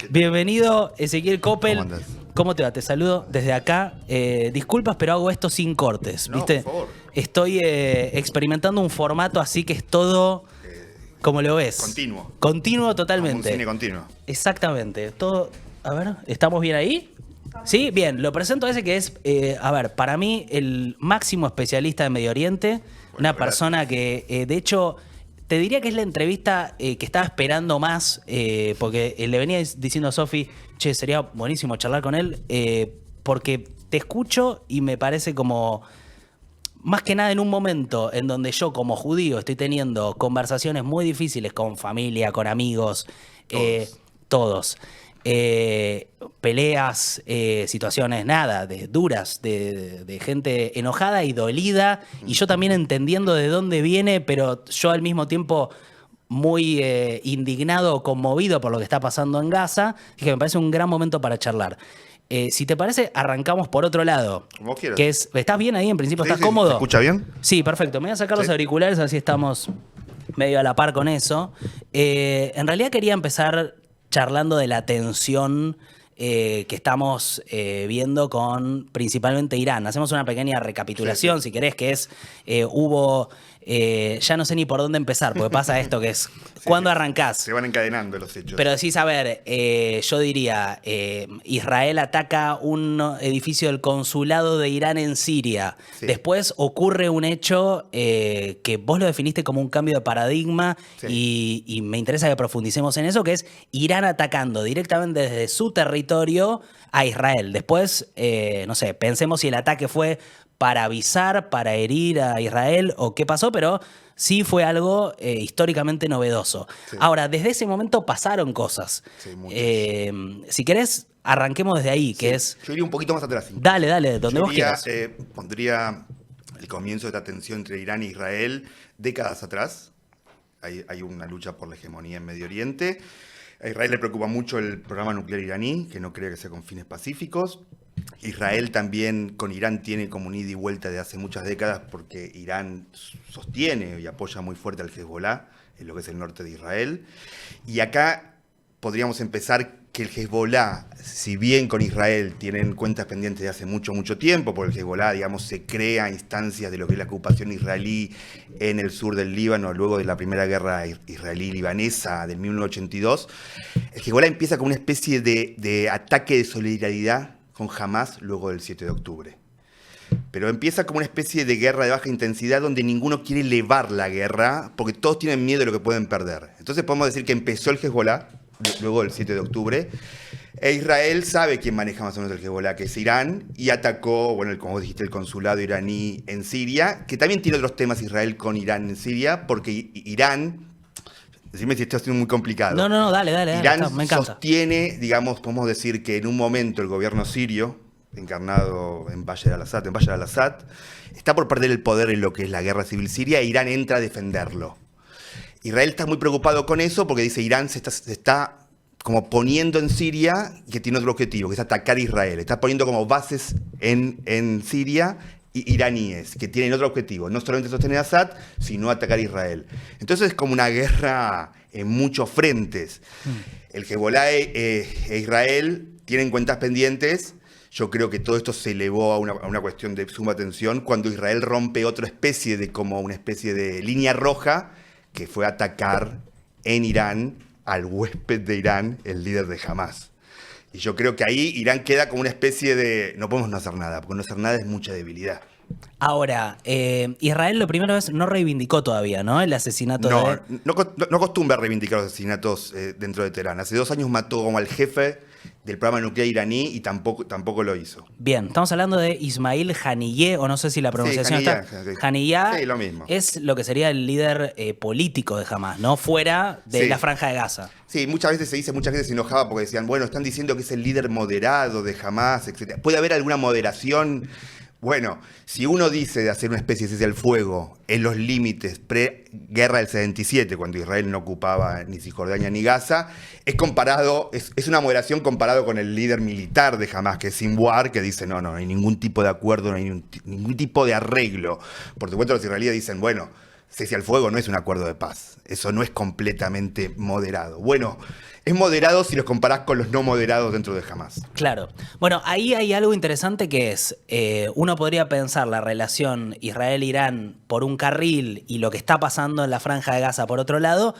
Bienvenido, Ezequiel Coppel. ¿Cómo andás? ¿Cómo te va? Te saludo desde acá. Disculpas, pero hago esto sin cortes, ¿viste? No, por favor. Estoy experimentando un formato así que es todo, como lo ves. Continuo. Continuo Como totalmente. un cine continuo. Exactamente. Todo. A ver, ¿estamos bien ahí? Sí, bien. Lo presento a ese que es, a ver, para mí el máximo especialista de Medio Oriente. Una gracias. persona que, de hecho, te diría que es la entrevista que estaba esperando más, porque le venía diciendo a Sofi, che, sería buenísimo charlar con él, porque te escucho y me parece como, más que nada en un momento en donde yo como judío estoy teniendo conversaciones muy difíciles con familia, con amigos, todos. Peleas, situaciones nada, duras, de gente enojada y dolida, y yo también entendiendo de dónde viene, pero yo al mismo tiempo muy indignado, conmovido por lo que está pasando en Gaza, que me parece un gran momento para charlar. Si te parece, arrancamos por otro lado. Como quieras. Que es, ¿estás bien ahí en principio? Sí, ¿Estás sí, cómodo? ¿se escucha bien? Sí, perfecto. Me voy a sacar los Sí. auriculares, así estamos medio a la par con eso. En realidad quería empezar charlando de la tensión que estamos viendo con principalmente Irán. Hacemos una pequeña recapitulación, si querés, que es, hubo, ya no sé ni por dónde empezar, porque pasa esto que es, ¿cuándo arrancás? Se van encadenando los hechos. Pero decís, a ver, yo diría, Israel ataca un edificio del consulado de Irán en Siria. Sí. Después ocurre un hecho que vos lo definiste como un cambio de paradigma, Sí. y me interesa que profundicemos en eso, que es Irán atacando directamente desde su territorio a Israel. Después, no sé, pensemos si el ataque fue para avisar, para herir a Israel o qué pasó, pero sí fue algo históricamente novedoso. Sí. Ahora, desde ese momento pasaron cosas. Sí, muchas. Si querés, arranquemos desde ahí, que Sí, es... Yo iría un poquito más atrás. incluso. Dale, donde Yo vos iría, quieras. pondría el comienzo de esta tensión entre Irán e Israel décadas atrás. Hay una lucha por la hegemonía en Medio Oriente. A Israel le preocupa mucho el programa nuclear iraní, que no cree que sea con fines pacíficos. Israel también con Irán tiene como un ida y vuelta de hace muchas décadas porque Irán sostiene y apoya muy fuerte al Hezbollah, en lo que es el norte de Israel. Y acá podríamos empezar que el Hezbollah, si bien con Israel tienen cuentas pendientes de hace mucho, mucho tiempo, porque el Hezbollah, digamos, se crea a instancias de lo que es la ocupación israelí en el sur del Líbano, luego de la primera guerra israelí-libanesa de 1982, el Hezbollah empieza como una especie de ataque de solidaridad con Hamás luego del 7 de octubre. Pero empieza como una especie de guerra de baja intensidad donde ninguno quiere elevar la guerra porque todos tienen miedo de lo que pueden perder. Entonces podemos decir que empezó el Hezbollah luego del 7 de octubre e Israel sabe quién maneja más o menos el Hezbollah, que es Irán, y atacó, bueno, como dijiste, el consulado iraní en Siria, que también tiene otros temas Israel con Irán en Siria, porque Irán, decime si esto es muy complicado. No, dale, Irán me encanta. sostiene, digamos, podemos decir que en un momento el gobierno sirio, encarnado en Bashar al-Assad, está por perder el poder en lo que es la guerra civil siria e Irán entra a defenderlo. Israel está muy preocupado con eso porque dice Irán se está como poniendo en Siria, que tiene otro objetivo, que es atacar a Israel. Está poniendo como bases en Siria iraníes, que tienen otro objetivo, no solamente sostener a Assad, sino atacar a Israel. Entonces es como una guerra en muchos frentes. El Hezbollah e Israel tienen cuentas pendientes. Yo creo que todo esto se elevó a una cuestión de suma tensión cuando Israel rompe otra especie de, como una especie de línea roja, que fue atacar en Irán al huésped de Irán, el líder de Hamás. Y yo creo que ahí Irán queda como una especie de, no podemos no hacer nada, porque no hacer nada es mucha debilidad. Ahora, Israel lo primero es, no reivindicó todavía, ¿no? El asesinato de... No acostumbra a reivindicar los asesinatos dentro de Teherán. Hace 2 años mató como al jefe del programa nuclear iraní y tampoco lo hizo. Bien, estamos hablando de Ismail Haniyeh, o no sé si la pronunciación Haniyeh, está... sí. Haniyeh Sí, lo mismo. es lo que sería el líder político de Hamás, ¿no? Fuera de Sí. la Franja de Gaza. Sí, muchas veces se dice, mucha gente se enojaba porque decían, bueno, están diciendo que es el líder moderado de Hamás, etc. ¿Puede haber alguna moderación? Bueno, si uno dice de hacer una especie de cese al fuego en los límites pre-guerra del 77, cuando Israel no ocupaba ni Cisjordania ni Gaza, es una moderación comparado con el líder militar de Hamás, que es Sinwar, que dice, no hay ningún tipo de acuerdo, no hay ningún tipo de arreglo. Por supuesto, los israelíes dicen, bueno, cese al fuego no es un acuerdo de paz, eso no es completamente moderado. Bueno, es moderado si los comparás con los no moderados dentro de Hamas. Claro. Bueno, ahí hay algo interesante que es, uno podría pensar la relación Israel-Irán por un carril y lo que está pasando en la Franja de Gaza por otro lado.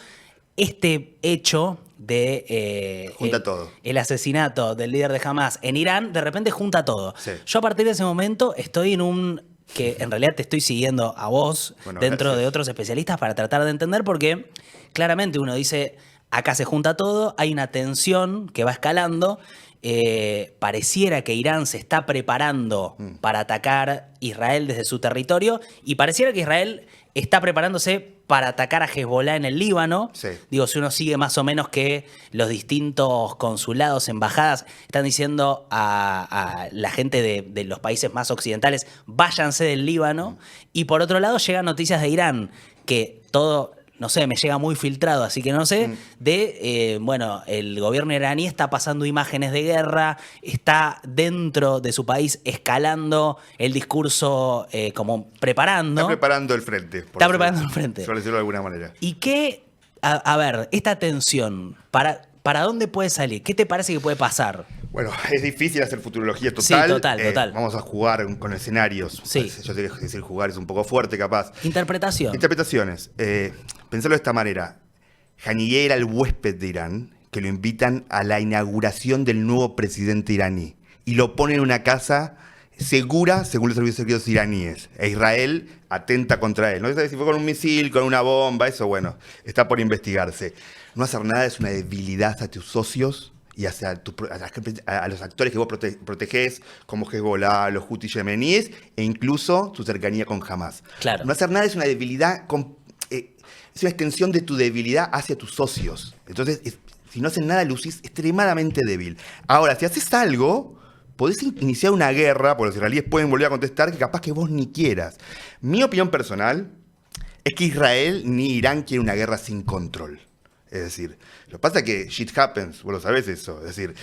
Este hecho de Junta todo. el asesinato del líder de Hamas en Irán, de repente junta todo. Sí. Yo a partir de ese momento estoy en un... que en realidad te estoy siguiendo a vos dentro gracias. de otros especialistas para tratar de entender, porque claramente uno dice, acá se junta todo, hay una tensión que va escalando, pareciera que Irán se está preparando para atacar Israel desde su territorio y pareciera que Israel está preparándose para atacar a Hezbollah en el Líbano. Sí. Digo, si uno sigue más o menos que los distintos consulados, embajadas, están diciendo a la gente de los países más occidentales, váyanse del Líbano. Y por otro lado llegan noticias de Irán, que todo, no sé, me llega muy filtrado, así que no sé, bueno, el gobierno iraní está pasando imágenes de guerra, está dentro de su país escalando el discurso, como preparando. Está preparando el frente. Está preparando el frente. Suele decirlo de alguna manera. ¿Y qué, a ver, esta tensión, ¿para dónde puede salir? ¿Qué te parece que puede pasar? Bueno, es difícil hacer futurología total. Sí, total. Vamos a jugar con escenarios. Sí. Yo sé que decir jugar es un poco fuerte, capaz. Interpretación. Interpretaciones. Pensarlo de esta manera. Haniyeh era el huésped de Irán, que lo invitan a la inauguración del nuevo presidente iraní. Y lo ponen en una casa segura, según los servicios secretos iraníes. E Israel atenta contra él. No sé si fue con un misil, con una bomba, eso, bueno, está por investigarse. No hacer nada es una debilidad hacia tus socios y hacia a los actores que vos protegés, como Hezbollah, los Houthi yemeníes, e incluso tu cercanía con Hamas. Claro. No hacer nada es una debilidad, es una extensión de tu debilidad hacia tus socios. Entonces, si no hacen nada, lucís extremadamente débil. Ahora, si haces algo, podés iniciar una guerra, porque los israelíes pueden volver a contestar, que capaz que vos ni quieras. Mi opinión personal es que Israel ni Irán quiere una guerra sin control. Es decir, lo que pasa es que shit happens, vos lo sabés eso. Es decir,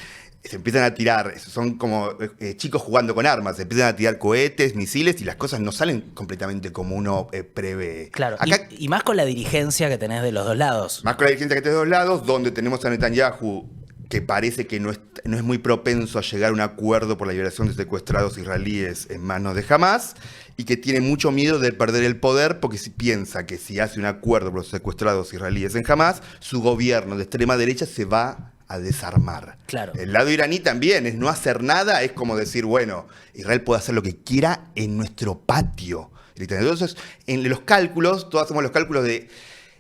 se empiezan a tirar, son como chicos jugando con armas, se empiezan a tirar cohetes, misiles y las cosas no salen completamente como uno prevé. Claro, Acá, y más con la dirigencia que tenés de los dos lados. más con la dirigencia que tenés de dos lados, donde tenemos a Netanyahu, que parece que no es muy propenso a llegar a un acuerdo por la liberación de secuestrados israelíes en manos de Hamas, y que tiene mucho miedo de perder el poder porque piensa que si hace un acuerdo por los secuestrados israelíes en Hamas, su gobierno de extrema derecha se va a desarmar. Claro. El lado iraní también es no hacer nada, es como decir, bueno, Israel puede hacer lo que quiera en nuestro patio. Entonces, en los cálculos, todos hacemos los cálculos de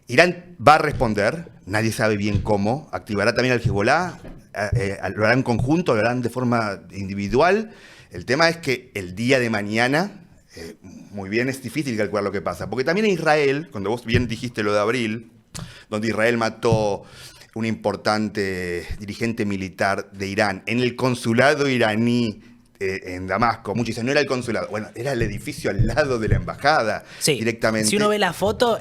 Irán va a responder, nadie sabe bien cómo, activará también al Hezbollah, lo harán en conjunto, lo harán de forma individual. El tema es que el día de mañana, muy bien, es difícil calcular lo que pasa, porque también en Israel, cuando vos bien dijiste lo de abril, donde Israel mató un importante dirigente militar de Irán en el consulado iraní en Damasco. Muchos dicen, no era el consulado. Bueno, era el edificio al lado de la embajada, sí, directamente. Si uno ve la foto,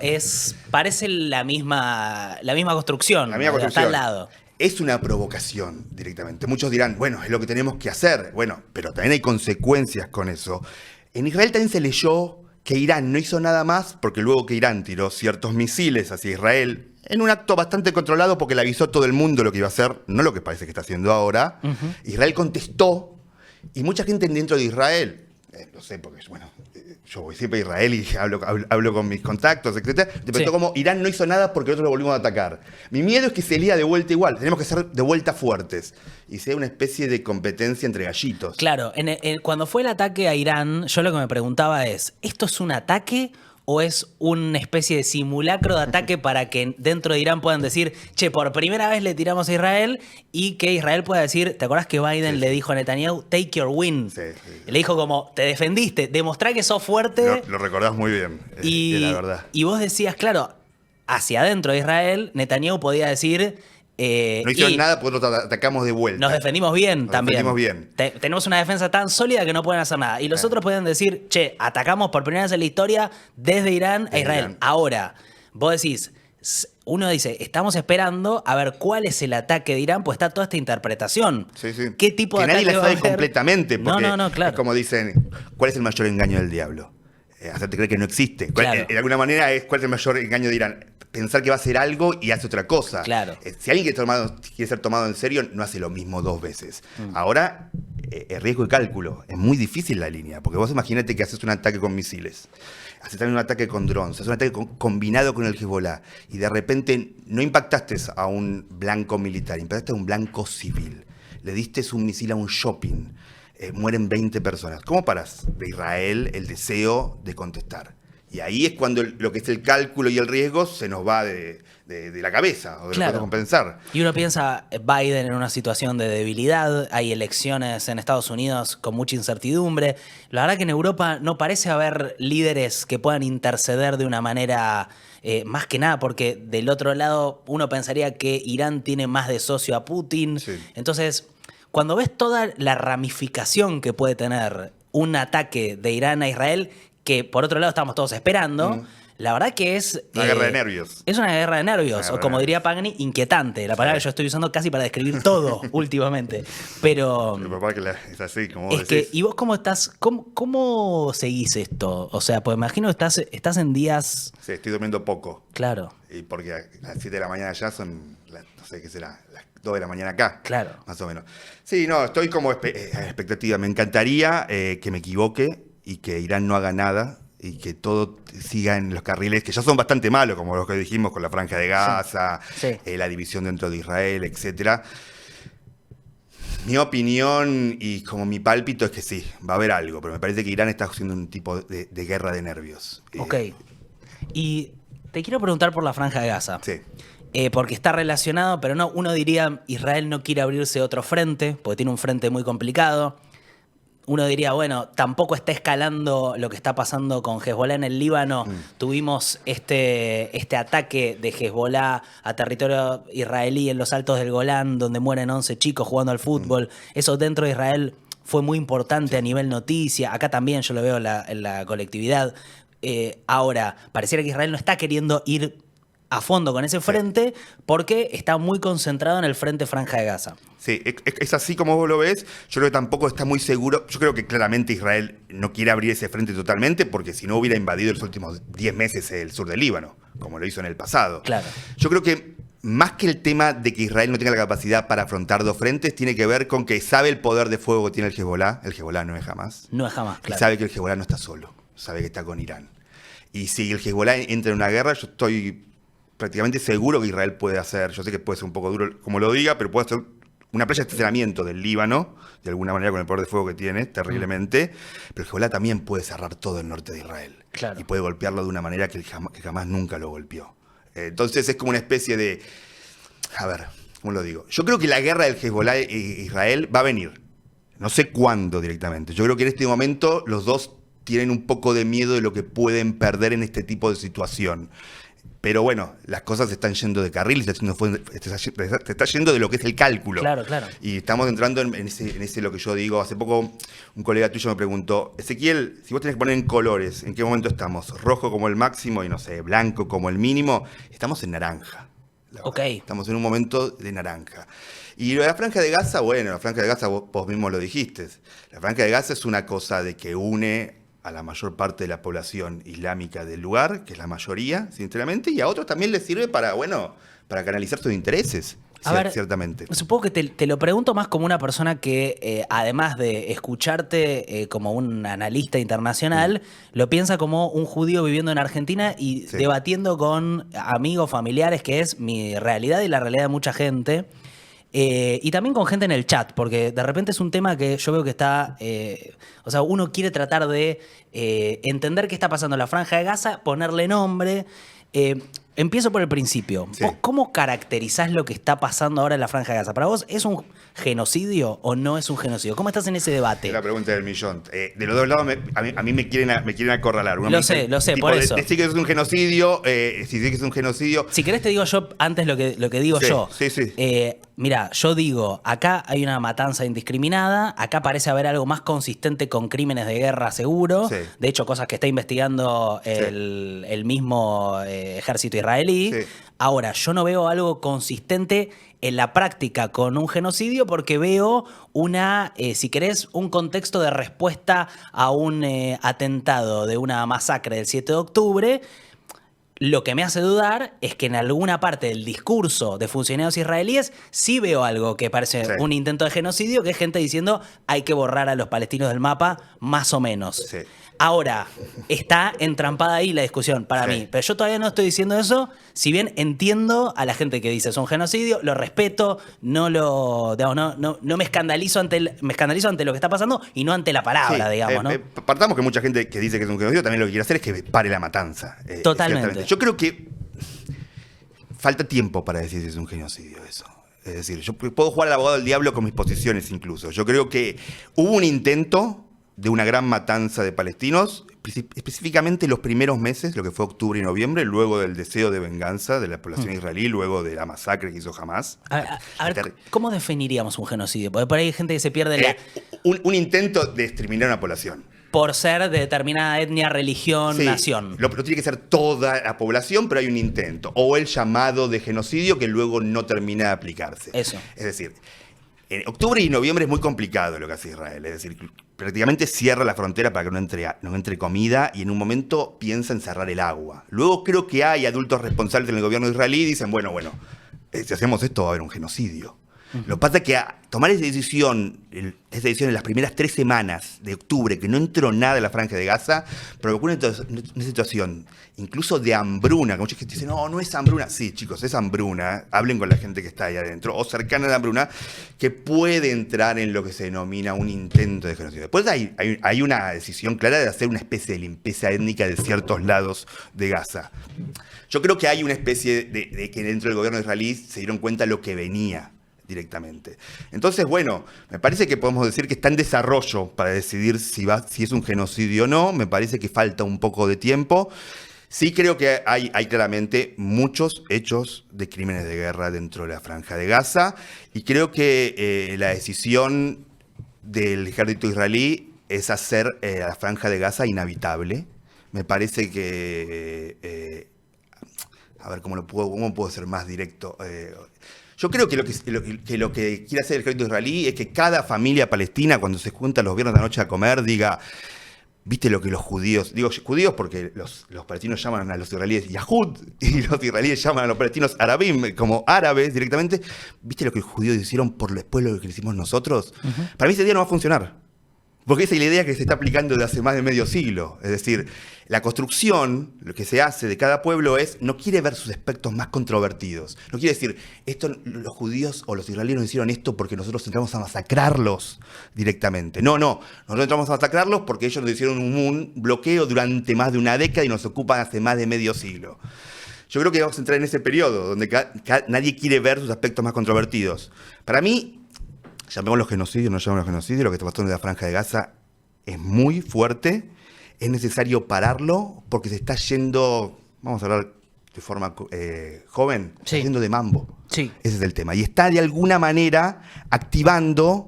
parece la misma construcción. La misma construcción. Está al lado. Es una provocación directamente. Muchos dirán, bueno, es lo que tenemos que hacer. Bueno, pero también hay consecuencias con eso. En Israel también se leyó que Irán no hizo nada más porque luego que Irán tiró ciertos misiles hacia Israel, en un acto bastante controlado porque le avisó a todo el mundo lo que iba a hacer, no lo que parece que está haciendo ahora, Israel contestó y mucha gente dentro de Israel, lo sé porque, bueno, yo voy siempre a Israel y hablo con mis contactos, etc. Te preguntó como Irán no hizo nada porque nosotros lo volvimos a atacar. Mi miedo es que se lía de vuelta igual, tenemos que ser de vuelta fuertes y sea una especie de competencia entre gallitos. Claro, cuando fue el ataque a Irán, yo lo que me preguntaba es, ¿esto es un ataque o es una especie de simulacro de ataque para que dentro de Irán puedan decir, che, por primera vez le tiramos a Israel, y que Israel pueda decir, ¿te acordás que Biden le dijo a Netanyahu, take your win? Sí. Le dijo como, te defendiste, demostrá que sos fuerte. Lo recordás muy bien, y la verdad. Y vos decías, claro, hacia adentro de Israel, Netanyahu podía decir... no hicieron nada porque nosotros atacamos de vuelta. Nos defendimos bien también. Nos defendimos bien. Tenemos una defensa tan sólida que no pueden hacer nada. Y los otros pueden decir, che, atacamos por primera vez en la historia desde Irán a Israel. Irán. Ahora, vos decís, uno dice, estamos esperando a ver cuál es el ataque de Irán, pues está toda esta interpretación. Sí, sí. ¿Qué tipo de que nadie ataque la va a sabe haber? completamente. Porque No, claro. es como dicen, ¿cuál es el mayor engaño del diablo? hacerte creer que no existe. Claro. De alguna manera, ¿cuál es el mayor engaño de Irán? Pensar que va a hacer algo y hace otra cosa. Claro. Si alguien quiere ser tomado en serio, no hace lo mismo 2 veces. Ahora, riesgo y cálculo. Es muy difícil la línea, porque vos imagínate que haces un ataque con misiles, haces también un ataque con drones, haces un ataque combinado con el Hezbollah, y de repente no impactaste a un blanco militar, impactaste a un blanco civil. Le diste un misil a un shopping. Mueren 20 personas. ¿Cómo paras de Israel el deseo de contestar? Y ahí es cuando lo que es el cálculo y el riesgo se nos va de la cabeza, o de lo que podemos pensar. Y uno piensa Biden en una situación de debilidad, hay elecciones en Estados Unidos con mucha incertidumbre. La verdad que en Europa no parece haber líderes que puedan interceder de una manera, más que nada, porque del otro lado uno pensaría que Irán tiene más de socio a Putin. Sí. Entonces, cuando ves toda la ramificación que puede tener un ataque de Irán a Israel, que por otro lado estamos todos esperando, la verdad que es... Una guerra de nervios. Es una guerra de nervios, o como diría Pagni, inquietante. La palabra que yo estoy usando casi para describir todo últimamente. Pero... Es así, como vos es decís. que, ¿y vos cómo estás? ¿Cómo seguís esto? O sea, pues imagino que estás en días... Sí, estoy durmiendo poco. Claro. Y porque a las 7 de la mañana ya son, no sé qué será, las 2 de la mañana acá. Claro. Más o menos. Sí, no, estoy como a expectativa. Me encantaría que me equivoque y que Irán no haga nada y que todo siga en los carriles, que ya son bastante malos, como los que dijimos con la Franja de Gaza, Sí. La división dentro de Israel, etcétera. Mi opinión y como mi pálpito es que sí, va a haber algo, pero me parece que Irán está haciendo un tipo de guerra de nervios. Ok. Y te quiero preguntar por la Franja de Gaza. Sí. Porque está relacionado, pero no, uno diría Israel no quiere abrirse otro frente, porque tiene un frente muy complicado. Uno diría, bueno, tampoco está escalando lo que está pasando con Hezbollah en el Líbano. Tuvimos este ataque de Hezbollah a territorio israelí en los Altos del Golán, donde mueren 11 chicos jugando al fútbol. Eso dentro de Israel fue muy importante a nivel noticia. Acá también yo lo veo en la colectividad. Ahora, pareciera que Israel no está queriendo ir a fondo con ese frente porque está muy concentrado en el frente Franja de Gaza. Sí, es así como vos lo ves. Yo creo que tampoco está muy seguro. Yo creo que claramente Israel no quiere abrir ese frente totalmente porque si no hubiera invadido los últimos 10 meses el sur del Líbano, como lo hizo en el pasado. Claro. Yo creo que más que el tema de que Israel no tenga la capacidad para afrontar 2 frentes, tiene que ver con que sabe el poder de fuego que tiene el Hezbollah no es jamás. No es jamás, claro. Y sabe que el Hezbollah no está solo, sabe que está con Irán. Y si el Hezbollah entra en una guerra, yo estoy prácticamente seguro que Israel puede hacer, yo sé que puede ser un poco duro como lo diga, pero puede hacer una playa de estacionamiento del Líbano, de alguna manera con el poder de fuego que tiene, terriblemente, pero el Hezbollah también puede cerrar todo el norte de Israel. Claro. Y puede golpearlo de una manera que jamás nunca lo golpeó. Entonces es como una especie de... A ver, ¿cómo lo digo? Yo creo que la guerra del Hezbollah e Israel va a venir. No sé cuándo directamente. Yo creo que en este momento los dos tienen un poco de miedo de lo que pueden perder en este tipo de situación. Pero bueno, las cosas se están yendo de carril, se está yendo de lo que es el cálculo. Claro, claro. Y estamos entrando en ese lo que yo digo. Hace poco un colega tuyo me preguntó, Ezequiel, si vos tenés que poner en colores, ¿en qué momento estamos? ¿Rojo como el máximo y no sé, blanco como el mínimo? Estamos en naranja. Ok. Estamos en un momento de naranja. Y lo de la Franja de Gaza, bueno, la Franja de Gaza vos mismo lo dijiste. La Franja de Gaza es una cosa de que une a la mayor parte de la población islámica del lugar, que es la mayoría, sinceramente, y a otros también les sirve para, bueno, para canalizar sus intereses, ciertamente. Supongo que te lo pregunto más como una persona que, además de escucharte como un analista internacional, lo piensa como un judío viviendo en Argentina y debatiendo con amigos, familiares, que es mi realidad y la realidad de mucha gente. Y también con gente en el chat, porque de repente es un tema que yo veo que está... o sea, uno quiere tratar de entender qué está pasando en la Franja de Gaza, ponerle nombre. Empiezo por el principio. Sí. ¿Vos cómo caracterizás lo que está pasando ahora en la Franja de Gaza? ¿Para vos es un genocidio o no es un genocidio? ¿Cómo estás en ese debate? Es la pregunta del millón. De los dos lados a mí me quieren acorralar. Uno Lo sé, por eso. Decir que es un genocidio, si dice que es un genocidio... Si querés te digo yo antes lo que digo yo. Sí. Mira, yo digo, acá hay una matanza indiscriminada, acá parece haber algo más consistente con crímenes de guerra seguro, Sí. de hecho cosas que está investigando el mismo ejército israelí. Sí. Ahora, yo no veo algo consistente en la práctica con un genocidio porque veo si querés, un contexto de respuesta a un atentado de una masacre del 7 de octubre. Lo que me hace dudar es que en alguna parte del discurso de funcionarios israelíes sí veo algo que parece un intento de genocidio, que es gente diciendo hay que borrar a los palestinos del mapa, más o menos. Sí. Ahora, está entrampada ahí la discusión para mí, pero yo todavía no estoy diciendo eso, si bien entiendo a la gente que dice es un genocidio, lo respeto, no me escandalizo me escandalizo ante lo que está pasando y no ante la palabra, digamos, ¿no? Partamos que mucha gente que dice que es un genocidio también lo que quiere hacer es que pare la matanza. Totalmente. Yo creo que falta tiempo para decir si es un genocidio eso. Es decir, yo puedo jugar al abogado del diablo con mis posiciones incluso. Yo creo que hubo un intento de una gran matanza de palestinos, específicamente los primeros meses, lo que fue octubre y noviembre, luego del deseo de venganza de la población israelí, luego de la masacre que hizo Hamás. A ver, ¿cómo definiríamos un genocidio? Porque por ahí hay gente que se pierde un intento de exterminar a una población. Por ser de determinada etnia, religión, nación. No tiene que ser toda la población, pero hay un intento. O el llamado de genocidio que luego no termina de aplicarse. Eso. Es decir, en octubre y noviembre es muy complicado lo que hace Israel. Es decir, prácticamente cierra la frontera para que no entre comida y en un momento piensa en cerrar el agua. Luego creo que hay adultos responsables en el gobierno israelí y dicen, bueno, si hacemos esto va a haber un genocidio. Lo que pasa es que tomar esa decisión en las primeras 3 semanas de octubre, que no entró nada en la Franja de Gaza, provocó una situación incluso de hambruna. Como mucha gente dice, no es hambruna. Sí, chicos, es hambruna. Hablen con la gente que está ahí adentro, o cercana a la hambruna, que puede entrar en lo que se denomina un intento de genocidio. Después hay una decisión clara de hacer una especie de limpieza étnica de ciertos lados de Gaza. Yo creo que hay una especie de que dentro del gobierno israelí se dieron cuenta de lo que venía directamente. Entonces, me parece que podemos decir que está en desarrollo para decidir si es un genocidio o no. Me parece que falta un poco de tiempo. Sí creo que hay claramente muchos hechos de crímenes de guerra dentro de la Franja de Gaza y creo que la decisión del ejército israelí es hacer a la Franja de Gaza inhabitable. Me parece que... a ver, ¿cómo puedo ser más directo? Yo creo que lo que quiere hacer el ejército israelí es que cada familia palestina, cuando se junta los viernes de la noche a comer, diga, ¿viste lo que los judíos? Digo judíos porque los palestinos llaman a los israelíes Yahud y los israelíes llaman a los palestinos Arabim, como árabes directamente. ¿Viste lo que los judíos hicieron por después lo que hicimos nosotros? Para mí ese día no va a funcionar. Porque esa es la idea que se está aplicando desde hace más de medio siglo. Es decir, la construcción, lo que se hace de cada pueblo no quiere ver sus aspectos más controvertidos. No quiere decir, los judíos o los israelíes nos hicieron esto porque nosotros entramos a masacrarlos directamente. No. Nosotros entramos a masacrarlos porque ellos nos hicieron un bloqueo durante más de una década y nos ocupan hace más de medio siglo. Yo creo que vamos a entrar en ese periodo donde nadie quiere ver sus aspectos más controvertidos. Para mí, llamémoslo genocidio, no llamémoslo genocidio, lo que está pasando en la Franja de Gaza es muy fuerte, es necesario pararlo porque se está yendo, vamos a hablar de forma joven, está yendo de mambo. Sí. Ese es el tema. Y está de alguna manera activando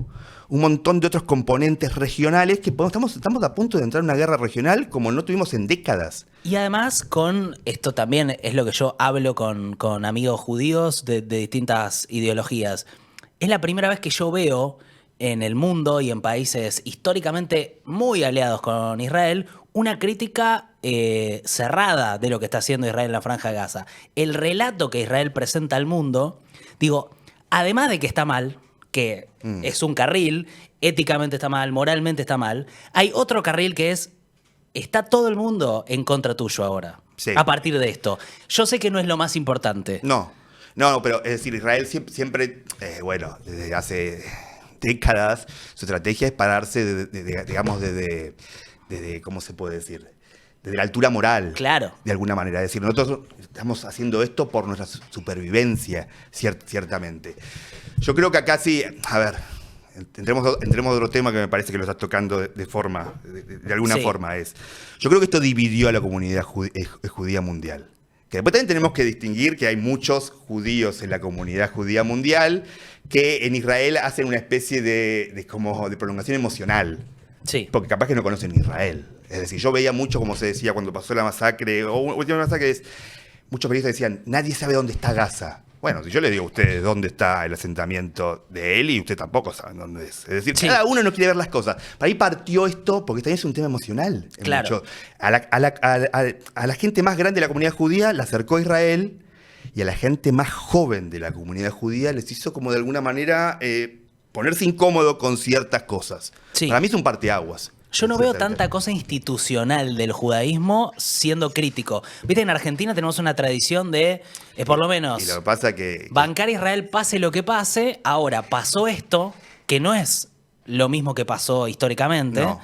un montón de otros componentes regionales que estamos a punto de entrar en una guerra regional como no tuvimos en décadas. Y además esto también es lo que yo hablo con amigos judíos de distintas ideologías. Es la primera vez que yo veo en el mundo y en países históricamente muy aliados con Israel una crítica cerrada de lo que está haciendo Israel en la Franja de Gaza. El relato que Israel presenta al mundo, además de que está mal, que es un carril, éticamente está mal, moralmente está mal, hay otro carril que está todo el mundo en contra tuyo ahora, a partir de esto. Yo sé que no es lo más importante. No, pero es decir, Israel siempre, desde hace décadas, su estrategia es pararse, digamos, desde, ¿cómo se puede decir? Desde la altura moral. Claro. De alguna manera. Es decir, nosotros estamos haciendo esto por nuestra supervivencia, ciertamente. Yo creo que acá sí, a ver, entremos a otro tema que me parece que lo estás tocando de alguna forma. Yo creo que esto dividió a la comunidad judía mundial. Que después también tenemos que distinguir que hay muchos judíos en la comunidad judía mundial que en Israel hacen una especie de prolongación emocional. Sí. Porque capaz que no conocen Israel. Es decir, yo veía mucho, como se decía cuando pasó la masacre, o última masacre, muchos periodistas decían, nadie sabe dónde está Gaza. Bueno, si yo le digo a ustedes dónde está el asentamiento de él y usted tampoco saben dónde es. Es decir, Sí. cada uno no quiere ver las cosas. Para ahí partió esto porque también es un tema emocional. Claro. Mucho. A la gente más grande de la comunidad judía la acercó a Israel y a la gente más joven de la comunidad judía les hizo como de alguna manera ponerse incómodo con ciertas cosas. Sí. Para mí es un parteaguas. Yo no veo tanta cosa institucional del judaísmo siendo crítico. Viste, en Argentina tenemos una tradición de, por lo menos, Y lo que pasa que bancar a Israel pase lo que pase. Ahora, pasó esto, que no es lo mismo que pasó históricamente. No.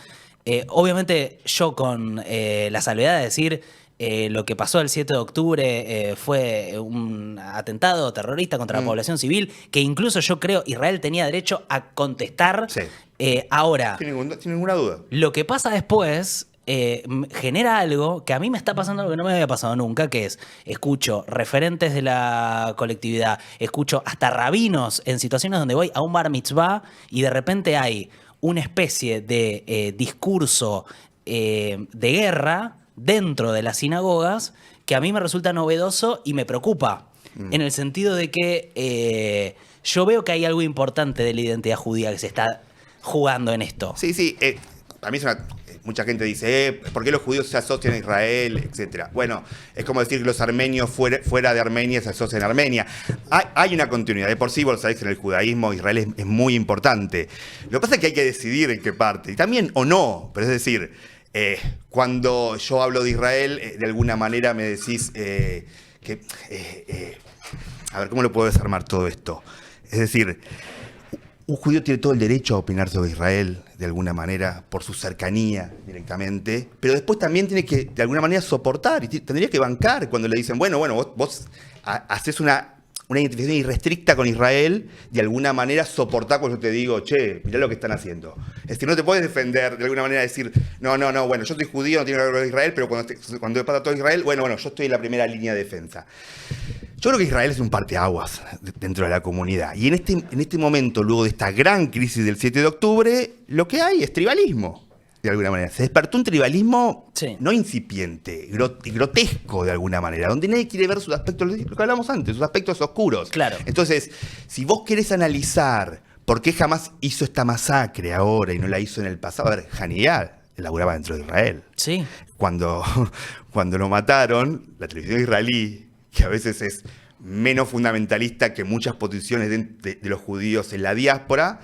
Obviamente, yo con la salvedad de decir lo que pasó el 7 de octubre fue un atentado terrorista contra la población civil, que incluso yo creo Israel tenía derecho a contestar. Sí. Ahora, sin ninguna duda. lo que pasa después genera algo que a mí me está pasando algo que no me había pasado nunca, que es, escucho referentes de la colectividad, escucho hasta rabinos en situaciones donde voy a un bar mitzvah y de repente hay una especie de discurso de guerra dentro de las sinagogas que a mí me resulta novedoso y me preocupa, en el sentido de que yo veo que hay algo importante de la identidad judía que se está jugando en esto. Sí, sí. A mí es mucha gente dice, ¿por qué los judíos se asocian a Israel? Etcétera. Bueno, es como decir que los armenios fuera de Armenia se asocian a Armenia. Hay una continuidad. De por sí, vos sabés que en el judaísmo Israel es muy importante. Lo que pasa es que hay que decidir en qué parte. Y también, o no. Pero es decir, cuando yo hablo de Israel, de alguna manera me decís que... a ver, ¿cómo lo puedo desarmar todo esto? Es decir... Un judío tiene todo el derecho a opinar sobre Israel, de alguna manera, por su cercanía directamente, pero después también tiene que, de alguna manera, soportar y tendría que bancar cuando le dicen, bueno, vos haces una identificación irrestricta con Israel, de alguna manera soportar cuando yo te digo, che, mirá lo que están haciendo. Es decir, no te puedes defender, de alguna manera decir, no, bueno, yo soy judío, no tiene que ver con Israel, pero cuando pasa todo Israel, bueno, yo estoy en la primera línea de defensa. Yo creo que Israel es un parteaguas dentro de la comunidad. Y en este momento, luego de esta gran crisis del 7 de octubre, lo que hay es tribalismo, de alguna manera. Se despertó un tribalismo no incipiente, grotesco de alguna manera, donde nadie quiere ver sus aspectos, lo que hablamos antes, sus aspectos oscuros. Claro. Entonces, si vos querés analizar por qué jamás hizo esta masacre ahora y no la hizo en el pasado, a ver, Haniyah laburaba dentro de Israel. Sí. Cuando lo mataron, la televisión israelí, que a veces es menos fundamentalista que muchas posiciones de los judíos en la diáspora,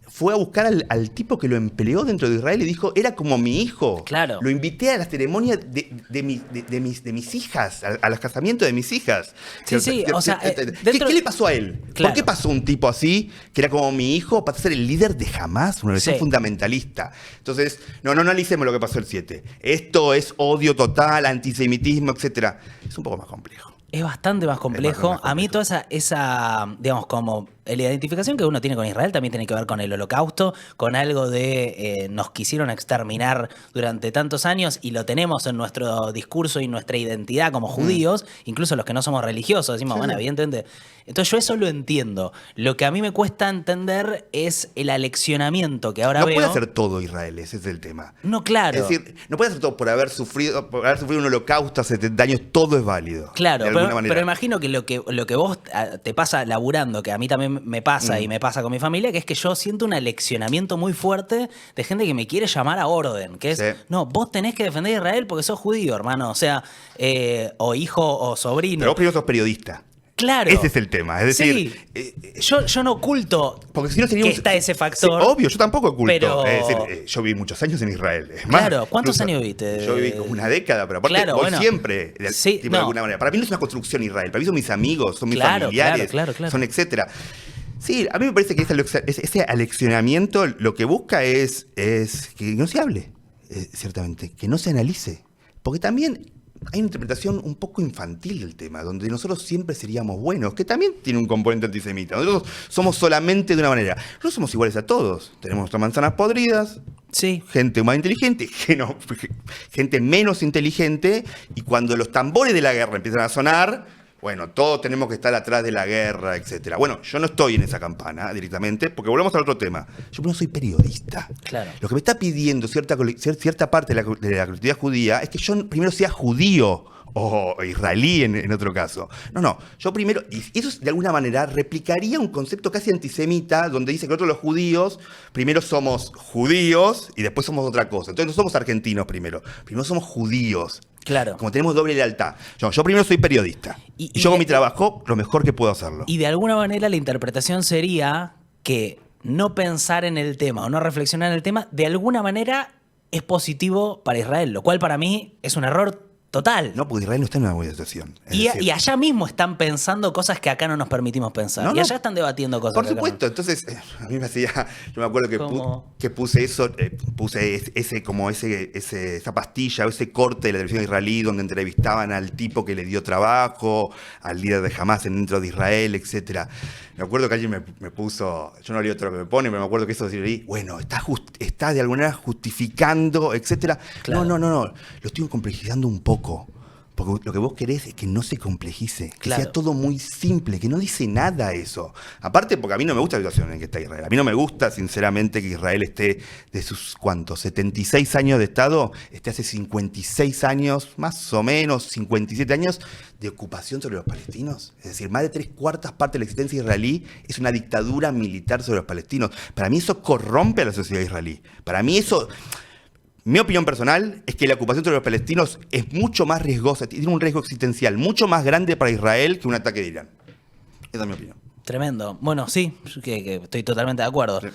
fue a buscar al tipo que lo empleó dentro de Israel y dijo, era como mi hijo. Claro. Lo invité a la ceremonia de mis hijas, a los casamientos de mis hijas. Sí, o sea, ¿Qué le pasó a él? Claro. ¿Por qué pasó un tipo así, que era como mi hijo, para ser el líder de Hamás, una organización fundamentalista? Entonces, no analicemos lo que pasó el 7. Esto es odio total, antisemitismo, etcétera. Es un poco más complejo. Es bastante más complejo. A mí toda esa, digamos, como la identificación que uno tiene con Israel también tiene que ver con el Holocausto, con algo de nos quisieron exterminar durante tantos años y lo tenemos en nuestro discurso y nuestra identidad como judíos, incluso los que no somos religiosos, decimos, bueno, evidentemente. Entonces yo eso lo entiendo. Lo que a mí me cuesta entender es el aleccionamiento que ahora veo. No puede hacer todo Israel, ese es el tema. No, claro. Es decir, no puede hacer todo por haber sufrido un holocausto hace 70 años, todo es válido. Claro, pero imagino que lo que vos te pasa laburando, que a mí también me pasa y me pasa con mi familia, que es que yo siento un aleccionamiento muy fuerte de gente que me quiere llamar a orden, que es, no, vos tenés que defender a Israel porque sos judío, hermano, o sea, o hijo o sobrino. Pero vos primero sos periodista. Claro. Ese es el tema. Es decir, yo no oculto porque si no sería está ese factor. Sí, obvio, yo tampoco oculto. Pero... Es decir, yo viví muchos años en Israel. Es más, claro, ¿cuántos años viviste? Yo viví como una década, pero aparte voy siempre, de alguna manera. Para mí no es una construcción Israel, para mí son mis amigos, son mis familiares, son etcétera. Sí, a mí me parece que ese aleccionamiento lo que busca es que no se hable, ciertamente, que no se analice. Porque también hay una interpretación un poco infantil del tema, donde nosotros siempre seríamos buenos, que también tiene un componente antisemita. Nosotros somos solamente de una manera. Nosotros somos iguales a todos. Tenemos nuestras manzanas podridas, gente más inteligente, gente menos inteligente, y cuando los tambores de la guerra empiezan a sonar, bueno, todos tenemos que estar atrás de la guerra, etcétera. Bueno, yo no estoy en esa campana directamente, porque volvemos al otro tema. Yo no soy periodista. Claro. Lo que me está pidiendo cierta parte de la colectividad judía es que yo primero sea judío o israelí en otro caso. No. Yo primero, y eso de alguna manera replicaría un concepto casi antisemita, donde dice que nosotros los judíos, primero somos judíos y después somos otra cosa. Entonces no somos argentinos primero somos judíos. Claro. Como tenemos doble lealtad. Yo primero soy periodista. Y yo hago mi trabajo lo mejor que puedo hacerlo. Y de alguna manera la interpretación sería que no pensar en el tema o no reflexionar en el tema, de alguna manera es positivo para Israel, lo cual para mí es un error total. No, porque Israel no está en una buena situación. Y allá mismo están pensando cosas que acá no nos permitimos pensar. Y allá están debatiendo cosas. Por supuesto. Entonces, a mí me hacía... Yo me acuerdo que puse eso, esa pastilla, ese corte de la televisión israelí donde entrevistaban al tipo que le dio trabajo, al líder de Hamás dentro de Israel, etcétera. Me acuerdo que alguien me puso... Yo no leí otro que me pone, pero me acuerdo que eso de bueno, está de alguna manera justificando, etcétera. Claro. No. Lo estoy complejizando un poco. Porque lo que vos querés es que no se complejice, que sea todo muy simple, que no dice nada eso. Aparte, porque a mí no me gusta la situación en que está Israel. A mí no me gusta, sinceramente, que Israel esté de sus, 76 años de Estado, esté hace 56 años, más o menos, 57 años de ocupación sobre los palestinos. Es decir, más de 3/4 partes de la existencia israelí es una dictadura militar sobre los palestinos. Para mí eso corrompe a la sociedad israelí. Para mí eso... Mi opinión personal es que la ocupación sobre los palestinos es mucho más riesgosa, tiene un riesgo existencial mucho más grande para Israel que un ataque de Irán. Esa es mi opinión. Tremendo. Bueno, sí, que estoy totalmente de acuerdo. Sí.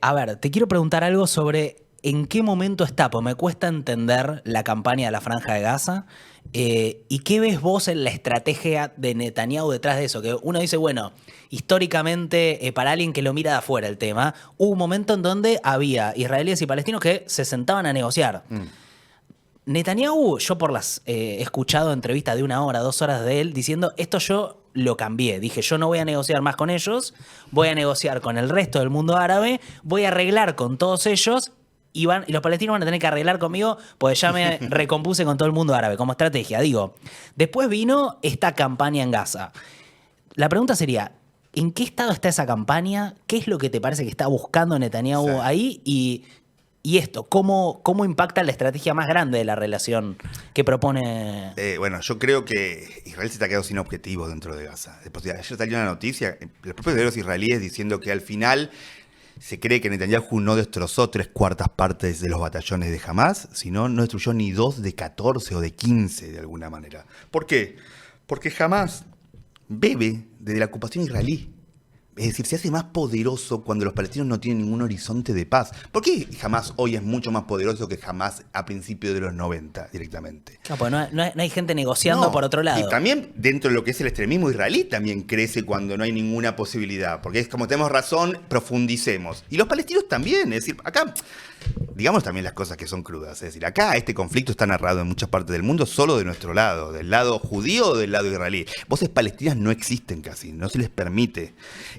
A ver, te quiero preguntar algo sobre en qué momento está, porque me cuesta entender la campaña de la Franja de Gaza. ¿Y qué ves vos en la estrategia de Netanyahu detrás de eso? Que uno dice, bueno, históricamente, para alguien que lo mira de afuera el tema, hubo un momento en donde había israelíes y palestinos que se sentaban a negociar. Netanyahu, yo he escuchado entrevistas de 1 hora, 2 horas de él diciendo, esto yo lo cambié. Dije, yo no voy a negociar más con ellos, voy a negociar con el resto del mundo árabe, voy a arreglar con todos ellos y los palestinos van a tener que arreglar conmigo porque ya me recompuse con todo el mundo árabe como estrategia. Digo, después vino esta campaña en Gaza. La pregunta sería, ¿en qué estado está esa campaña? ¿Qué es lo que te parece que está buscando Netanyahu ahí? Y esto, ¿cómo impacta la estrategia más grande de la relación que propone? Bueno, yo creo que Israel se está quedando sin objetivos dentro de Gaza. Ayer salió una noticia, los propios diarios israelíes diciendo que al final se cree que Netanyahu no destrozó 3/4 partes de los batallones de Hamás, sino no destruyó ni 2 de 14 o de 15 de alguna manera. ¿Por qué? Porque Hamás bebe de la ocupación israelí. Es decir, se hace más poderoso cuando los palestinos no tienen ningún horizonte de paz. ¿Por qué Hamás hoy es mucho más poderoso que Hamás a principios de los 90 directamente? No, pues no hay gente negociando por otro lado. Y también dentro de lo que es el extremismo israelí también crece cuando no hay ninguna posibilidad. Porque es como tenemos razón, profundicemos. Y los palestinos también. Es decir, acá, digamos también las cosas que son crudas. Es decir, acá este conflicto está narrado en muchas partes del mundo solo de nuestro lado. Del lado judío o del lado israelí. Voces palestinas no existen casi, no se les permite.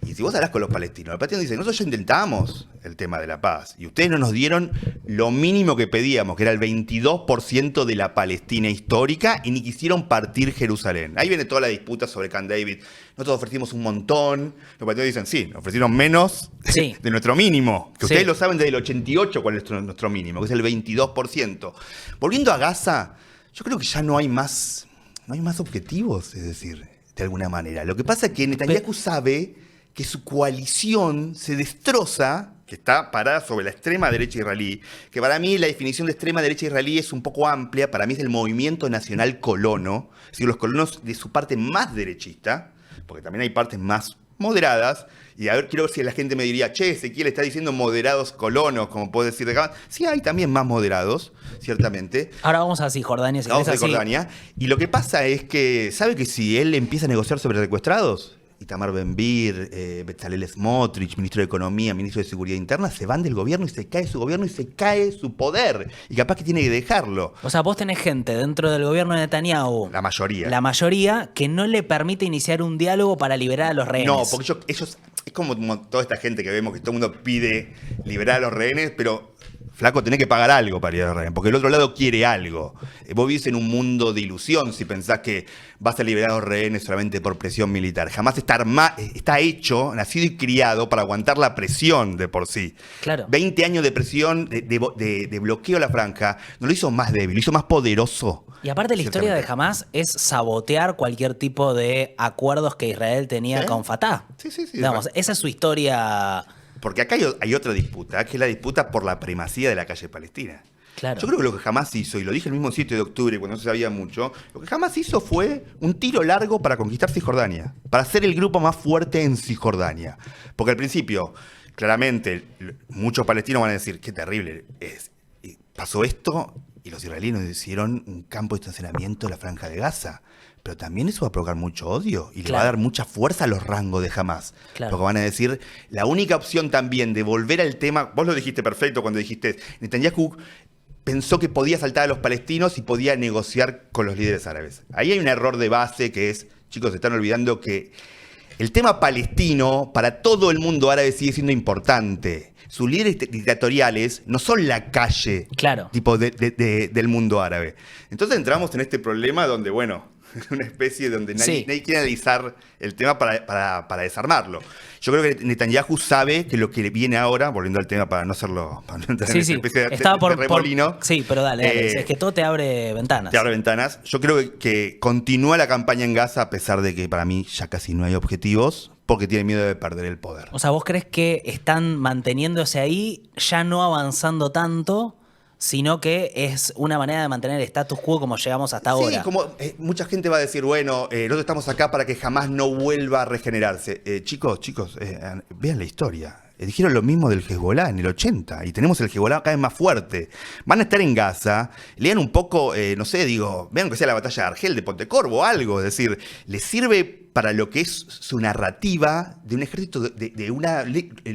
Y si vos hablas con los palestinos dicen, nosotros ya intentamos el tema de la paz y ustedes no nos dieron lo mínimo que pedíamos, que era el 22% de la Palestina histórica y ni quisieron partir Jerusalén. Ahí viene toda la disputa sobre Camp David. Nosotros ofrecimos un montón. Los palestinos dicen, sí, nos ofrecieron menos de nuestro mínimo. Que ustedes lo saben desde el 88 cuál es nuestro mínimo, que es el 22%. Volviendo a Gaza, yo creo que ya no hay más objetivos, es decir, de alguna manera. Lo que pasa es que Netanyahu sabe que su coalición se destroza, que está parada sobre la extrema derecha israelí, que para mí la definición de extrema derecha israelí es un poco amplia, para mí es el movimiento nacional colono, es decir, los colonos de su parte más derechista, porque también hay partes más moderadas, y a ver, quiero ver si la gente me diría, che, Ezequiel está diciendo moderados colonos, como puede decir de acá. Sí, hay también más moderados, ciertamente. Ahora vamos a Cisjordania. Vamos a Cisjordania, y lo que pasa es que, ¿sabe que si él empieza a negociar sobre secuestrados? Itamar Ben-Gvir, Bezalel Smotrich, ministro de Economía, ministro de Seguridad Interna, se van del gobierno y se cae su gobierno y se cae su poder. Y capaz que tiene que dejarlo. O sea, vos tenés gente dentro del gobierno de Netanyahu. La mayoría. La mayoría que no le permite iniciar un diálogo para liberar a los rehenes. No, porque ellos es como toda esta gente que vemos que todo el mundo pide liberar a los rehenes, pero Flaco, tenés que pagar algo para ir a Israel, porque el otro lado quiere algo. Vos vivís en un mundo de ilusión si pensás que vas a liberar a los rehenes solamente por presión militar. Jamás está hecho, nacido y criado para aguantar la presión de por sí. Claro. 20 años de presión, de bloqueo a la franja, no lo hizo más débil, lo hizo más poderoso. Y aparte la historia de Hamás es sabotear cualquier tipo de acuerdos que Israel tenía con Fatah. Sí. Digamos, esa es su historia. Porque acá hay otra disputa, que es la disputa por la primacía de la calle palestina. Claro. Yo creo que lo que Hamás hizo, y lo dije el mismo 7 de octubre cuando no se sabía mucho, lo que Hamás hizo fue un tiro largo para conquistar Cisjordania, para ser el grupo más fuerte en Cisjordania. Porque al principio, claramente, muchos palestinos van a decir, qué terrible, pasó esto y los israelíes hicieron un campo de estacionamiento en la Franja de Gaza. Pero también eso va a provocar mucho odio y le va a dar mucha fuerza a los rangos de Hamás. Claro. Porque van a decir, la única opción también de volver al tema, vos lo dijiste perfecto cuando dijiste, Netanyahu pensó que podía saltar a los palestinos y podía negociar con los líderes árabes. Ahí hay un error de base que es, chicos, se están olvidando que el tema palestino para todo el mundo árabe sigue siendo importante. Sus líderes dictatoriales no son la calle tipo del mundo árabe. Entonces entramos en este problema donde, bueno, una especie donde nadie quiere analizar el tema para desarmarlo. Yo creo que Netanyahu sabe que lo que viene ahora, volviendo al tema para no hacerlo, para no entrar en esa especie de remolino. Sí, pero dale. Es que todo te abre ventanas. Te abre ventanas. Yo creo que continúa la campaña en Gaza a pesar de que para mí ya casi no hay objetivos, porque tiene miedo de perder el poder. O sea, ¿vos crees que están manteniéndose ahí, ya no avanzando tanto, sino que es una manera de mantener el status quo como llegamos hasta ahora? Sí, como mucha gente va a decir, bueno, nosotros estamos acá para que jamás no vuelva a regenerarse. Chicos, vean la historia. Dijeron lo mismo del Hezbollah en el 80 y tenemos el Hezbollah cada vez más fuerte. Van a estar en Gaza, lean un poco, no sé, vean que sea la batalla de Argel, de Pontecorvo, algo. Es decir, les sirve para lo que es su narrativa de un ejército, de una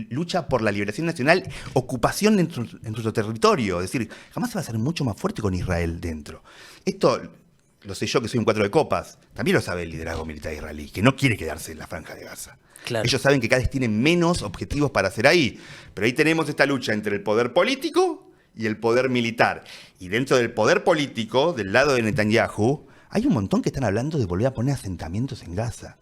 lucha por la liberación nacional, ocupación en su territorio. Es decir, jamás se va a hacer mucho más fuerte con Israel dentro. Esto lo sé yo que soy un 4 de copas, también lo sabe el liderazgo militar israelí, que no quiere quedarse en la Franja de Gaza. Claro. Ellos saben que cada vez tienen menos objetivos para hacer ahí. Pero ahí tenemos esta lucha entre el poder político y el poder militar. Y dentro del poder político, del lado de Netanyahu, hay un montón que están hablando de volver a poner asentamientos en Gaza.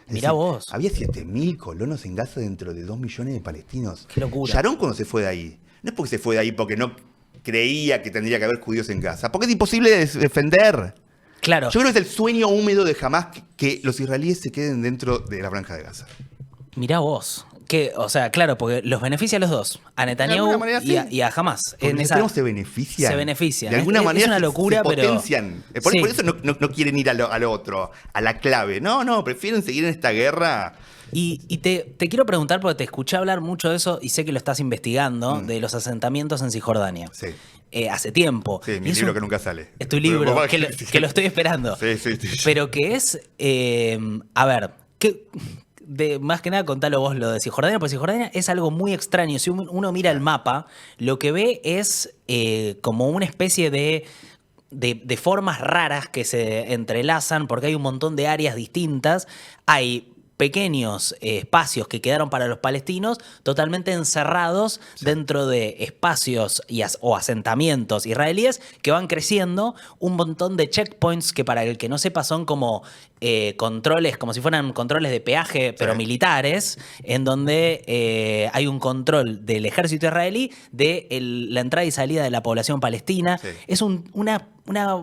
Mirá vos. Había 7.000 colonos en Gaza dentro de 2 millones de palestinos. Qué locura. Sharon cuando se fue de ahí, no es porque se fue de ahí porque no creía que tendría que haber judíos en Gaza, porque es imposible de defender. Claro. Yo creo que es el sueño húmedo de Hamás que los israelíes se queden dentro de la Franja de Gaza. Mirá vos. O sea, claro, porque los beneficia a los dos, a Netanyahu y a Hamás. Se benefician. Se benefician. De alguna manera es una locura, se potencian. Por eso no quieren ir al otro, a la clave. No, prefieren seguir en esta guerra. Y te quiero preguntar, porque te escuché hablar mucho de eso y sé que lo estás investigando, de los asentamientos en Cisjordania. Sí. Hace tiempo. Sí, mi libro que nunca sale. Es tu libro, que lo estoy esperando. Sí. Pero que es, a ver, más que nada contalo vos lo de Cisjordania, porque Cisjordania es algo muy extraño. Si uno mira el mapa, lo que ve es como una especie de formas raras que se entrelazan, porque hay un montón de áreas distintas. Hay pequeños espacios que quedaron para los palestinos totalmente encerrados dentro de espacios o asentamientos israelíes que van creciendo, un montón de checkpoints que, para el que no sepa, son como controles, como si fueran controles de peaje, pero militares, en donde hay un control del ejército israelí de la entrada y salida de la población palestina. Sí. Es una...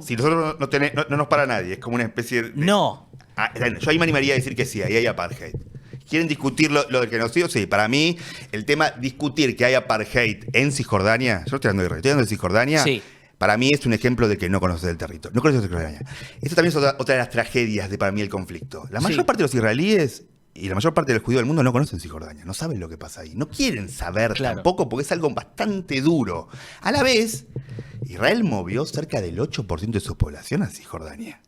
Si nosotros no nos para nadie, es como una especie de... No. Yo ahí me animaría a decir que sí, ahí hay apartheid. ¿Quieren discutir lo del genocidio? Sí, para mí el tema discutir que hay apartheid en Cisjordania, yo estoy hablando de Israel, estoy hablando de Cisjordania, sí. Para mí es un ejemplo de que no conoces el territorio, no conoces Cisjordania. Esto también es otra de las tragedias para mí el conflicto. La mayor parte de los israelíes y la mayor parte de los judíos del mundo no conocen Cisjordania, no saben lo que pasa ahí, no quieren saber tampoco porque es algo bastante duro. A la vez, Israel movió cerca del 8% de su población a Cisjordania.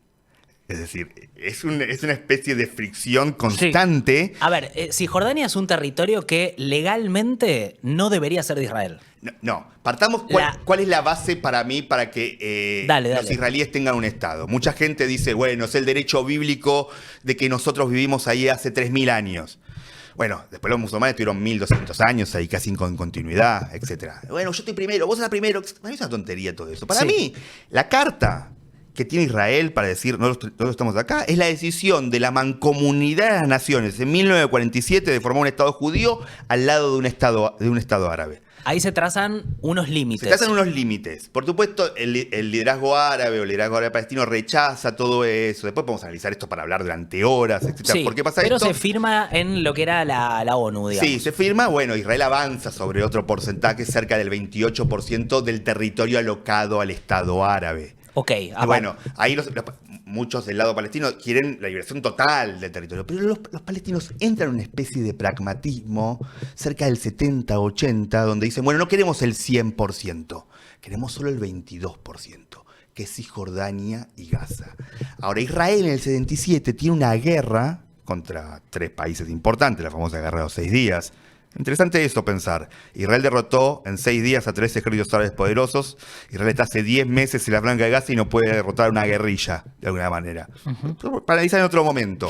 Es decir, es una especie de fricción constante. Sí. A ver, Cisjordania es un territorio que legalmente no debería ser de Israel. No. Partamos cuál es la base para mí para que los israelíes tengan un Estado. Mucha gente dice, bueno, es el derecho bíblico de que nosotros vivimos ahí hace 3.000 años. Bueno, después los musulmanes tuvieron 1200 años ahí casi con continuidad, etcétera. Bueno, yo estoy primero, vos estás primero. Para mí es una tontería todo eso. Para mí, la carta que tiene Israel para decir nosotros estamos acá es la decisión de la Mancomunidad de las Naciones en 1947 de formar un Estado judío al lado de un Estado árabe. Ahí se trazan unos límites. Se trazan unos límites. Por supuesto, el liderazgo árabe o el liderazgo árabe palestino rechaza todo eso. Después podemos analizar esto para hablar durante horas, etc. Sí, ¿Por qué pasa pero esto? se firma en lo que era la ONU, digamos. Sí, se firma. Bueno, Israel avanza sobre otro porcentaje, cerca del 28% del territorio alocado al Estado árabe. Ok. Bueno, ahí muchos del lado palestino quieren la liberación total del territorio, pero los palestinos entran en una especie de pragmatismo cerca del 70-80, donde dicen, bueno, no queremos el 100%, queremos solo el 22%, que es Cisjordania y Gaza. Ahora, Israel en el 77 tiene una guerra contra 3 países importantes, la famosa guerra de los 6 días. Interesante esto pensar. Israel derrotó en 6 días a 3 ejércitos árabes poderosos. Israel está hace 10 meses en la Franja de Gaza y no puede derrotar a una guerrilla, de alguna manera. Para analizar en otro momento.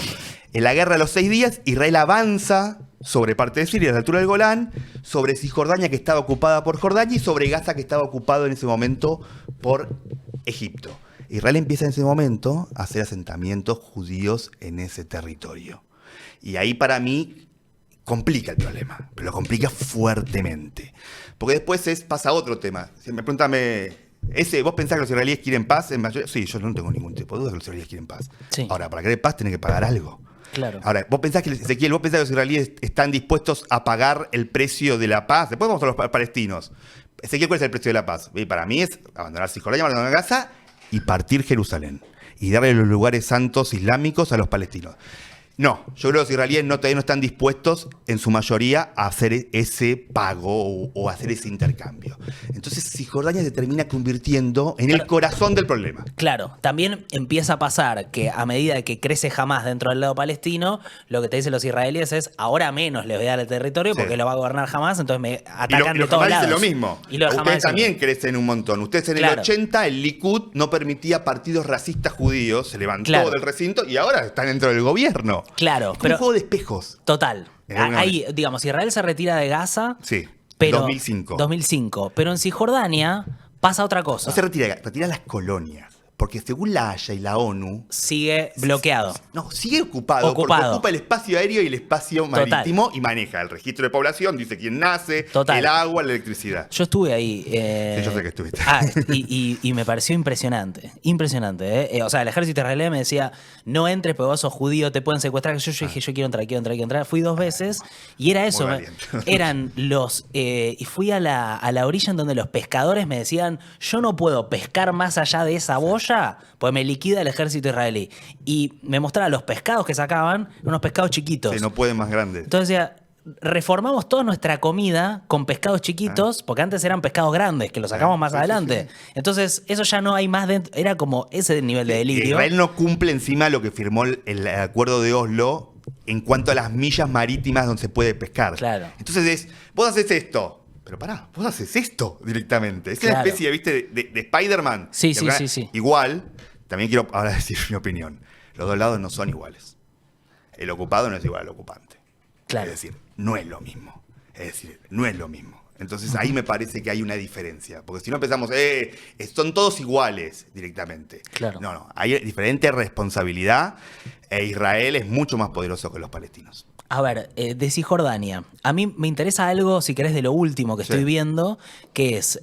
En la guerra de los 6 días, Israel avanza sobre parte de Siria, a la altura del Golán, sobre Cisjordania, que estaba ocupada por Jordania, y sobre Gaza, que estaba ocupado en ese momento por Egipto. Israel empieza en ese momento a hacer asentamientos judíos en ese territorio. Y ahí para mí complica el problema, pero lo complica fuertemente. Porque después pasa otro tema. Si me preguntan, ¿vos pensás que los israelíes quieren paz? En mayoría, sí, yo no tengo ningún tipo de duda que los israelíes quieren paz. Sí. Ahora, para querer paz tenés que pagar algo. Claro. Ahora, Ezequiel, ¿vos pensás que los israelíes están dispuestos a pagar el precio de la paz? Después vamos a los palestinos. Ezequiel, ¿cuál es el precio de la paz? Y para mí es abandonar Cisjordania, abandonar Gaza y partir Jerusalén. Y darle los lugares santos islámicos a los palestinos. No, yo creo que los israelíes todavía no están dispuestos, en su mayoría, a hacer ese pago o hacer ese intercambio. Entonces, Cisjordania se termina convirtiendo en el corazón del problema. Claro, también empieza a pasar que a medida que crece Hamás dentro del lado palestino, lo que te dicen los israelíes es, ahora menos les voy a dar el territorio porque lo va a gobernar Hamás, entonces me atacan de todos lados. Y lo mismo. Y lo de Ustedes también crecen un montón. Ustedes en el 80, el Likud no permitía partidos racistas judíos, se levantó del recinto y ahora están dentro del gobierno. Claro, es como un juego de espejos. Total. Ahí, digamos, Israel se retira de Gaza. Sí, pero 2005. Pero en Cisjordania pasa otra cosa. No se retira las colonias. Porque según la Haya y la ONU... Sigue bloqueado. No, sigue ocupado. Porque ocupa el espacio aéreo y el espacio marítimo. Y maneja el registro de población, dice quién nace, el agua, la electricidad. Yo estuve ahí. Sí, yo sé que estuviste. Y me pareció impresionante. Impresionante. O sea, el ejército israelí me decía, no entres porque vos sos judío, te pueden secuestrar. Yo dije, yo quiero entrar. Fui 2 veces y era eso. Eran los... y fui a la orilla en donde los pescadores me decían, yo no puedo pescar más allá de esa boya, pues me liquida el ejército israelí. Y me mostraba los pescados que sacaban, unos pescados chiquitos. Sí, no pueden más grandes. Entonces decía, reformamos toda nuestra comida con pescados chiquitos, porque antes eran pescados grandes, que los sacamos más adelante. Entonces, eso ya no hay más dentro. Era como ese nivel de delirio. Israel no cumple encima lo que firmó el acuerdo de Oslo en cuanto a las millas marítimas donde se puede pescar. Claro. Entonces vos haces esto. Pero pará, vos haces esto directamente. Es una especie, ¿viste? de Spider-Man. Sí. Igual, también quiero ahora decir mi opinión. Los dos lados no son iguales. El ocupado no es igual al ocupante. Claro. Es decir, no es lo mismo. Entonces ahí me parece que hay una diferencia. Porque si no empezamos, son todos iguales directamente. Claro. No, hay diferente responsabilidad. Israel es mucho más poderoso que los palestinos. A ver, de Cisjordania, a mí me interesa algo, si querés, de lo último que estoy viendo, que es,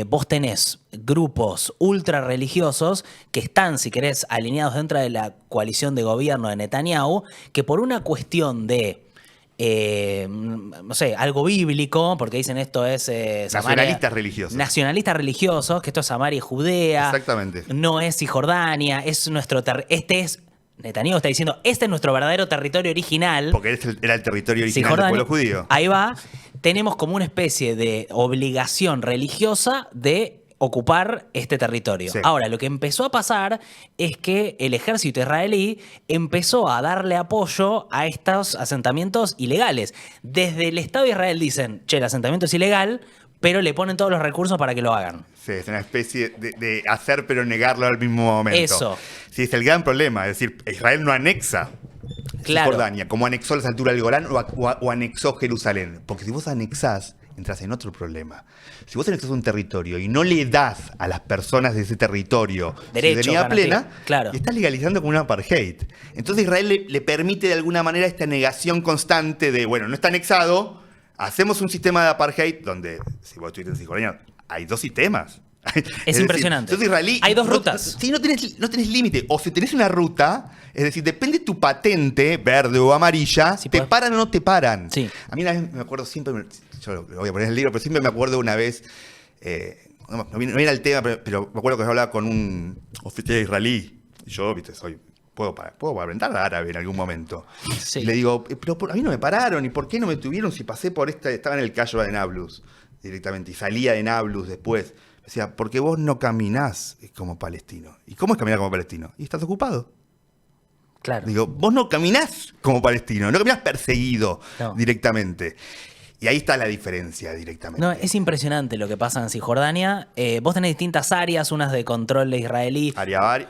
vos tenés grupos ultra religiosos que están, si querés, alineados dentro de la coalición de gobierno de Netanyahu, que por una cuestión de, no sé, algo bíblico, porque dicen esto es... nacionalistas religiosos. Nacionalistas religiosos, que esto es Samaria y Judea. Exactamente. No es Cisjordania, es nuestro... Netanyahu está diciendo, este es nuestro verdadero territorio original. Porque era el territorio original del pueblo judío. Ahí va. Tenemos como una especie de obligación religiosa de ocupar este territorio. Sí. Ahora, lo que empezó a pasar es que el ejército israelí empezó a darle apoyo a estos asentamientos ilegales. Desde el Estado de Israel dicen, el asentamiento es ilegal, pero le ponen todos los recursos para que lo hagan. Sí, es una especie de hacer pero negarlo al mismo momento. Eso. Sí, es el gran problema. Es decir, Israel no anexa Claro. Cisjordania, como anexó las alturas del Golán o anexó Jerusalén. Porque si vos anexás, entras en otro problema. Si vos anexás un territorio y no le das a las personas de ese territorio Derecho, ciudadanía garantía. plena, Claro. estás legalizando como un apartheid. Entonces Israel le permite de alguna manera esta negación constante de, bueno, no está anexado, hacemos un sistema de apartheid donde, si vos estuviste en Cisjordania, hay dos sistemas. Es impresionante. Entonces israelí, Hay dos rutas. Sí, no tenés límite. O si tenés una ruta, es decir, depende de tu patente, verde o amarilla, Sí, te podés. paran o no te paran. Sí. A mí una vez me acuerdo siempre, yo lo voy a poner en el libro, pero siempre me acuerdo una vez, no viene al tema, pero me acuerdo que yo hablaba con un oficial israelí. Y yo, viste, puedo aprender árabe en algún momento. Sí. Y le digo, pero a mí no me pararon, ¿y por qué no me tuvieron si pasé por estaba en el Cayo de Nablus directamente, y salía de Nablus después? Decía, porque vos no caminás como palestino. ¿Y cómo es caminar como palestino? Y estás ocupado. Claro. Digo, vos no caminás como palestino, no caminás perseguido No. directamente. Y ahí está la diferencia directamente. No, es impresionante lo que pasa en Cisjordania. Vos tenés distintas áreas, unas de control de israelí. Área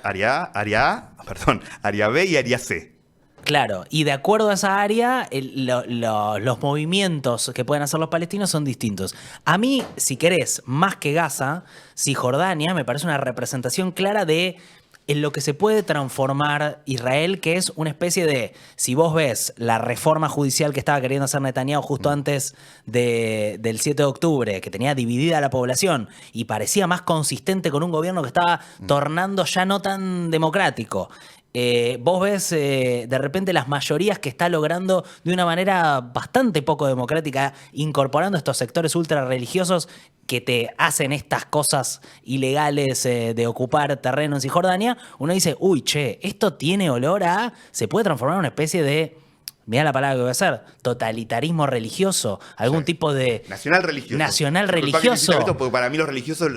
B y área C. Claro, y de acuerdo a esa área, los movimientos que pueden hacer los palestinos son distintos. A mí, si querés, más que Gaza, Cisjordania me parece una representación clara de en lo que se puede transformar Israel, que es una especie de, si vos ves la reforma judicial que estaba queriendo hacer Netanyahu justo antes del 7 de octubre, que tenía dividida la población y parecía más consistente con un gobierno que estaba tornando ya no tan democrático. Vos ves de repente las mayorías que está logrando de una manera bastante poco democrática, incorporando estos sectores ultra religiosos que te hacen estas cosas ilegales de ocupar terreno en Cisjordania. Uno dice, uy, che, esto tiene olor a... Se puede transformar en una especie de... Mirá la palabra que voy a hacer, totalitarismo religioso, algún tipo de... Nacional religioso. Nacional Disculpa que religioso. insista en esto, porque para mí los religiosos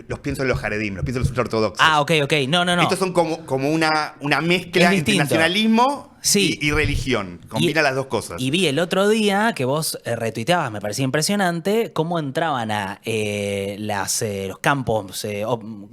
los pienso en los jaredim, los pienso en los ultraortodoxos. Ah, ok, no. Estos son como una mezcla Es entre distinto. nacionalismo Sí. y religión. Combina las dos cosas. Y vi el otro día que vos retuiteabas, me parecía impresionante, cómo entraban a los campos,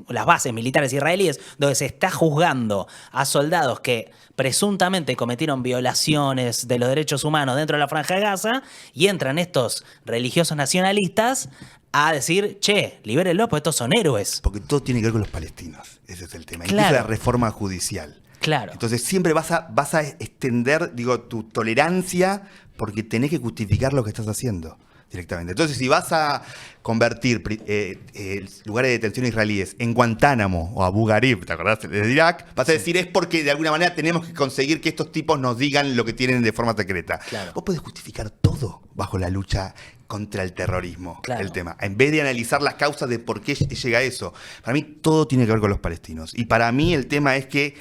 las bases militares israelíes, donde se está juzgando a soldados que presuntamente cometieron violaciones de los derechos humanos dentro de la Franja de Gaza, y entran estos religiosos nacionalistas a decir, che, libérenlos, porque estos son héroes. Porque todo tiene que ver con los palestinos. Ese es el tema. Claro. Incluso la reforma judicial. Claro. Entonces siempre vas a extender, tu tolerancia porque tenés que justificar lo que estás haciendo directamente. Entonces, si vas a convertir lugares de detención israelíes en Guantánamo o Abu Ghraib, ¿te acordás? De Irak, vas a decir es porque de alguna manera tenemos que conseguir que estos tipos nos digan lo que tienen de forma secreta. Claro. Vos podés justificar todo bajo la lucha contra el terrorismo, Claro. el tema. En vez de analizar las causas de por qué llega a eso. Para mí todo tiene que ver con los palestinos. Y para mí el tema es que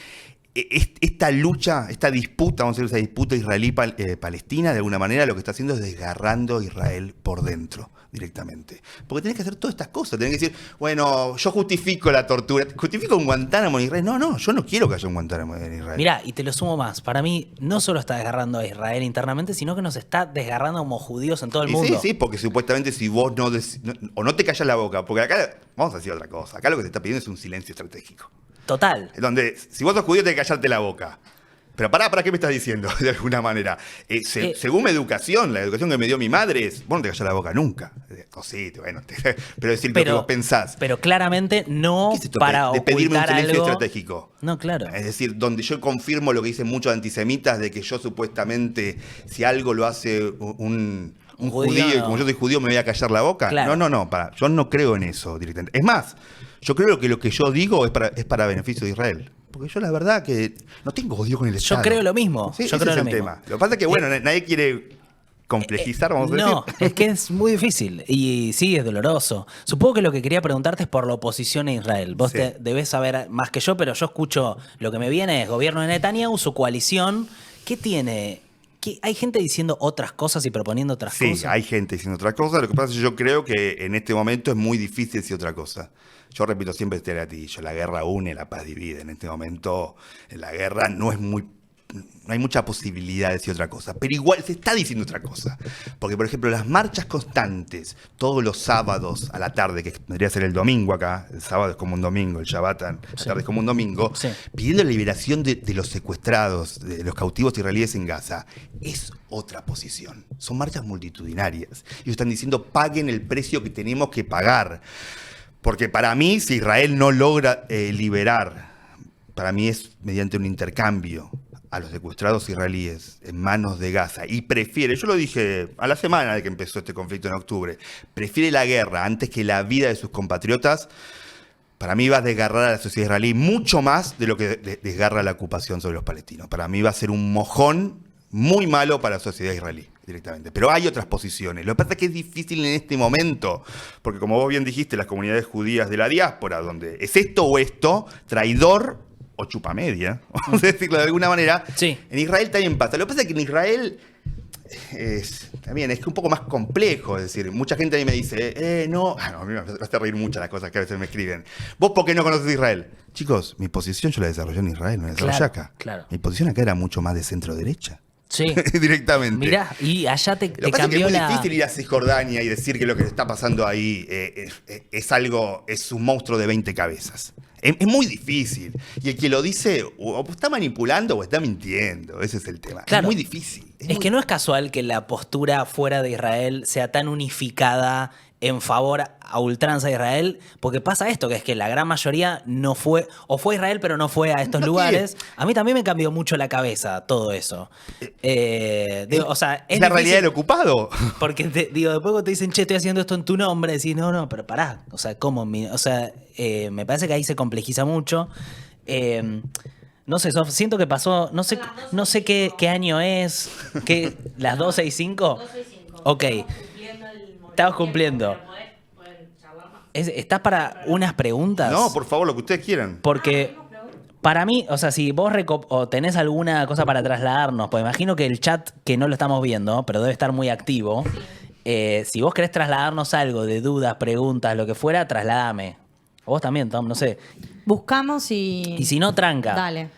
esta lucha, esta disputa, vamos a decir, esa disputa israelí-palestina, de alguna manera lo que está haciendo es desgarrando a Israel por dentro, directamente. Porque tenés que hacer todas estas cosas. Tenés que decir, bueno, yo justifico la tortura, justifico un Guantánamo en Israel. No, yo no quiero que haya un Guantánamo en Israel. Mirá, y te lo sumo más. Para mí, no solo está desgarrando a Israel internamente, sino que nos está desgarrando como judíos en todo el mundo. Sí, porque supuestamente si vos o no te callas la boca, porque acá, vamos a decir otra cosa, acá lo que te está pidiendo es un silencio estratégico. Total. Donde, si vos sos judío, tenés que callarte la boca. Pero ¿para qué me estás diciendo? De alguna manera. Según mi educación, la educación que me dio mi madre es, vos no te callas la boca nunca. O sí, bueno, pero decir lo que vos pensás. Pero claramente no ¿Qué es esto para de pedirme un ocultar silencio algo. estratégico? No, claro. Es decir, donde yo confirmo lo que dicen muchos antisemitas de que yo supuestamente, si algo lo hace un judío, y como yo soy judío me voy a callar la boca. Claro. No, yo no creo en eso directamente. Es más, yo creo que lo que yo digo es para beneficio de Israel. Porque yo la verdad que no tengo odio con el Estado. Yo creo lo mismo. Sí, yo ese creo es lo el mismo. tema. Lo que pasa es que, bueno, nadie quiere complejizar, vamos a decir. No, es que es muy difícil y sí, es doloroso. Supongo que lo que quería preguntarte es por la oposición a Israel. Vos Sí. debés saber más que yo, pero yo escucho lo que me viene es gobierno de Netanyahu, su coalición. ¿Qué tiene? ¿Hay gente diciendo otras cosas y proponiendo otras Sí, cosas? hay gente diciendo otra cosa. Lo que pasa es que yo creo que en este momento es muy difícil decir otra cosa. Yo repito siempre este latillo, la guerra une, la paz divide. En este momento la guerra no es muy hay mucha posibilidad de decir otra cosa. Pero igual se está diciendo otra cosa. Porque, por ejemplo, las marchas constantes, todos los sábados a la tarde, que podría ser el domingo acá, el sábado es como un domingo, el Shabbat la tarde es como un domingo, pidiendo la liberación de los secuestrados, de los cautivos israelíes en Gaza, es otra posición. Son marchas multitudinarias. Ellos están diciendo, paguen el precio que tenemos que pagar. Porque para mí, si Israel no logra liberar, para mí es mediante un intercambio a los secuestrados israelíes en manos de Gaza y prefiere, yo lo dije a la semana de que empezó este conflicto en octubre, prefiere la guerra antes que la vida de sus compatriotas, para mí va a desgarrar a la sociedad israelí mucho más de lo que desgarra la ocupación sobre los palestinos. Para mí va a ser un mojón muy malo para la sociedad israelí directamente. Pero hay otras posiciones. Lo que pasa es que es difícil en este momento, porque como vos bien dijiste, las comunidades judías de la diáspora, donde es esto o esto, traidor o chupamedia, vamos a decirlo de alguna manera, sí. En Israel también pasa. Lo que pasa es que en Israel también es un poco más complejo. Es decir, mucha gente a mí me dice, no, a mí me hace reír mucho las cosas que a veces me escriben. ¿Vos por qué no conoces Israel? Chicos, mi posición yo la desarrollé en Israel, no la desarrollé acá. Claro. Mi posición acá era mucho más de centro-derecha. Sí. Directamente. Mirá, y allá te cambió es muy difícil ir a Cisjordania y decir que lo que está pasando ahí es un monstruo de 20 cabezas. Es muy difícil. Y el que lo dice o está manipulando o está mintiendo. Ese es el tema. Claro. Es muy difícil. Es que no es casual que la postura fuera de Israel sea tan unificada en favor a ultranza de Israel, porque pasa esto, que es que la gran mayoría no fue, o fue a Israel pero no fue a estos lugares. A mí también me cambió mucho la cabeza todo eso. O sea, es la realidad del ocupado. Porque después cuando te dicen, che, estoy haciendo esto en tu nombre, decís, no, pero pará. O sea, ¿cómo? Me parece que ahí se complejiza mucho. No sé, Sof, siento que pasó, no sé qué año es, las 12 y 5. 12 y 5. Ok. Estamos cumpliendo. ¿Estás para unas preguntas? No, por favor, lo que ustedes quieran. Porque para mí, o sea, si vos o tenés alguna cosa para trasladarnos, pues imagino que el chat, que no lo estamos viendo, pero debe estar muy activo, si vos querés trasladarnos algo de dudas, preguntas, lo que fuera, trasladame. O vos también, Tom, no sé. Buscamos y... Y si no, tranca. Dale.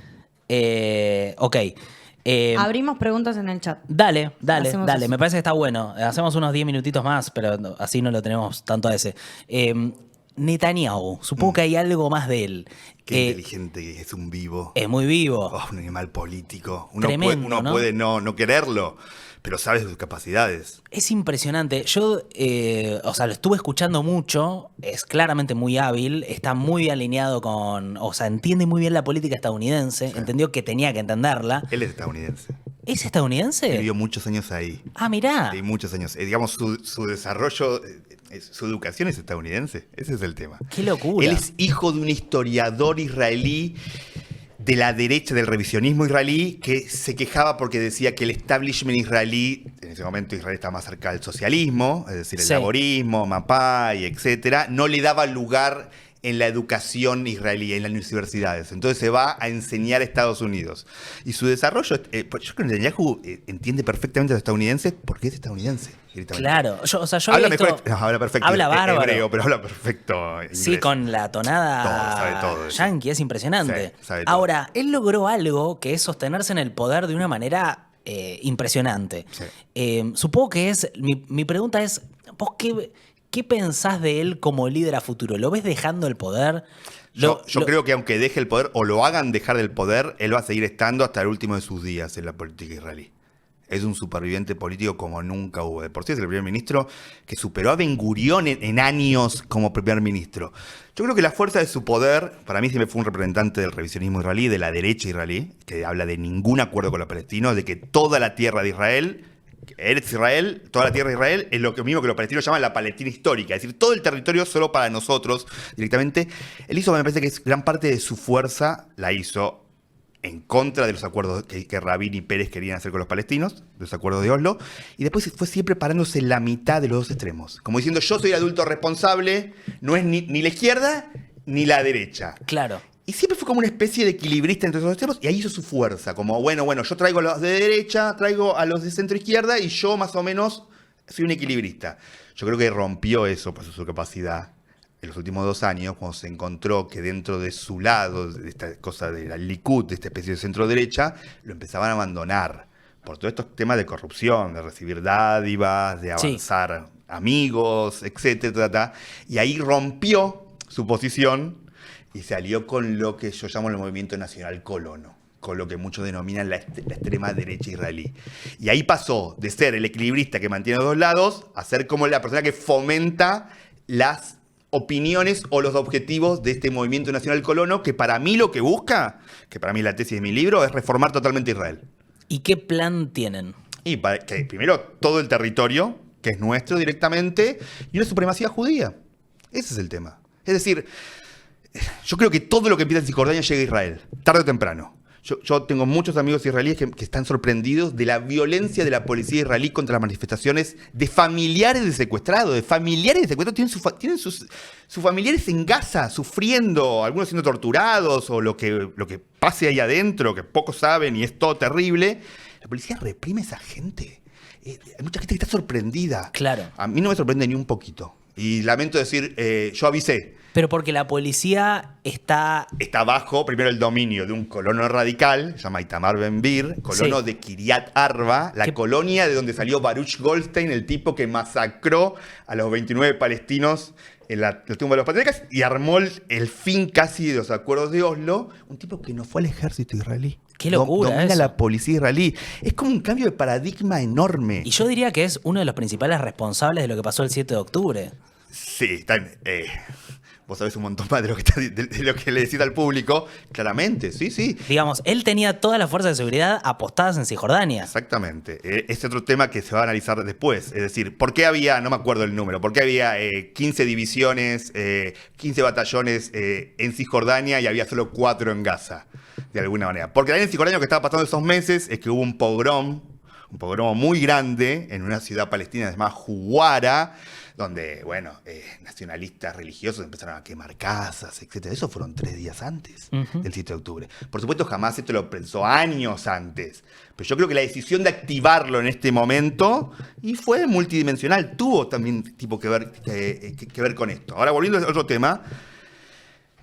Ok. Abrimos preguntas en el chat. Dale. Eso. Me parece que está bueno. Hacemos unos 10 minutitos más, pero así no lo tenemos tanto a ese. Netanyahu, supongo que hay algo más de él. Qué inteligente que es un vivo. Es muy vivo. Un animal político. Uno Tremendo, puede no quererlo, pero sabe sus capacidades. Es impresionante. Yo, lo estuve escuchando mucho. Es claramente muy hábil. Está muy bien alineado entiende muy bien la política estadounidense. Sí. Entendió que tenía que entenderla. Él es estadounidense. ¿Es estadounidense? Vivió muchos años ahí. Ah, mirá. Sí, muchos años. Digamos, su desarrollo, su educación es estadounidense. Ese es el tema. Qué locura. Él es hijo de un historiador israelí de la derecha del revisionismo israelí que se quejaba porque decía que el establishment israelí, en ese momento Israel estaba más cerca del socialismo, es decir, el laborismo, Mapai, etcétera, no le daba lugar en la educación israelí, en las universidades. Entonces se va a enseñar a Estados Unidos. Y su desarrollo, yo creo que Netanyahu entiende perfectamente a los estadounidenses porque es estadounidense. Claro, yo habla visto, habla perfecto. Habla bárbaro. Hebreo, pero habla perfecto inglés. Sí, con la tonada sabe todo yankee, es impresionante. Sí, sabe todo. Ahora, él logró algo que es sostenerse en el poder de una manera impresionante. Sí. Supongo que mi pregunta es, ¿vos qué pensás de él como líder a futuro? ¿Lo ves dejando el poder? Yo creo que aunque deje el poder o lo hagan dejar del poder, él va a seguir estando hasta el último de sus días en la política israelí. Es un superviviente político como nunca hubo. De por sí es el primer ministro que superó a Ben Gurión en años como primer ministro. Yo creo que la fuerza de su poder, para mí siempre fue un representante del revisionismo israelí, de la derecha israelí, que habla de ningún acuerdo con los palestinos, de que toda la tierra de Israel, Eretz Israel, toda la tierra de Israel, es lo mismo que los palestinos llaman la Palestina histórica, es decir, todo el territorio solo para nosotros directamente. Él hizo, me parece que gran parte de su fuerza la hizo en contra de los acuerdos que Rabin y Pérez querían hacer con los palestinos, los acuerdos de Oslo, y después fue siempre parándose en la mitad de los dos extremos, como diciendo, yo soy el adulto responsable, no es ni la izquierda ni la derecha. Claro. Y siempre fue como una especie de equilibrista entre esos dos extremos, y ahí hizo su fuerza, como, bueno, yo traigo a los de derecha, traigo a los de centro izquierda, y yo más o menos soy un equilibrista. Yo creo que rompió eso por su capacidad en los últimos 2 años, cuando se encontró que dentro de su lado, de esta cosa de la Likud, de esta especie de centro-derecha, lo empezaban a abandonar por todos estos temas de corrupción, de recibir dádivas, de avanzar amigos, etcétera. Y ahí rompió su posición y se alió con lo que yo llamo el movimiento nacional colono, con lo que muchos denominan la extrema derecha israelí. Y ahí pasó de ser el equilibrista que mantiene los dos lados a ser como la persona que fomenta las opiniones o los objetivos de este movimiento nacional colono, que para mí lo que busca, que para mí la tesis de mi libro, es reformar totalmente Israel. ¿Y qué plan tienen? Y para que primero todo el territorio, que es nuestro directamente, y una supremacía judía. Ese es el tema. Es decir, yo creo que todo lo que empieza en Cisjordania llega a Israel, tarde o temprano. Yo tengo muchos amigos israelíes que están sorprendidos de la violencia de la policía israelí contra las manifestaciones de familiares de secuestrados. Tienen sus familiares en Gaza sufriendo, algunos siendo torturados o lo que pase ahí adentro, que pocos saben y es todo terrible. La policía reprime a esa gente. Hay mucha gente que está sorprendida. Claro. A mí no me sorprende ni un poquito. Y lamento decir, yo avisé. Pero porque la policía está bajo, primero, el dominio de un colono radical, se llama Itamar Ben-Gvir, colono de Kiryat Arba, la colonia de donde salió Baruch Goldstein, el tipo que masacró a los 29 palestinos en la tumba de los patriarcas y armó el fin casi de los acuerdos de Oslo, un tipo que no fue al ejército israelí. ¡Qué locura! Domina eso. la policía israelí. Es como un cambio de paradigma enorme. Y yo diría que es uno de los principales responsables de lo que pasó el 7 de octubre. Sí, están... vos sabés un montón más de lo que le decís al público. Claramente, sí. Digamos, él tenía todas las fuerzas de seguridad apostadas en Cisjordania. Exactamente. Es otro tema que se va a analizar después. Es decir, ¿por qué había, no me acuerdo el número, por qué había 15 divisiones, 15 batallones en Cisjordania y había solo 4 en Gaza? De alguna manera. Porque ahí en Cisjordania lo que estaba pasando esos meses es que hubo un pogrom muy grande en una ciudad palestina llamada Huwara, donde, nacionalistas religiosos empezaron a quemar casas, etc. Eso fueron 3 días antes del 7 de octubre. Por supuesto, jamás esto lo pensó años antes. Pero yo creo que la decisión de activarlo en este momento, y fue multidimensional, tuvo también que ver con esto. Ahora, volviendo a otro tema,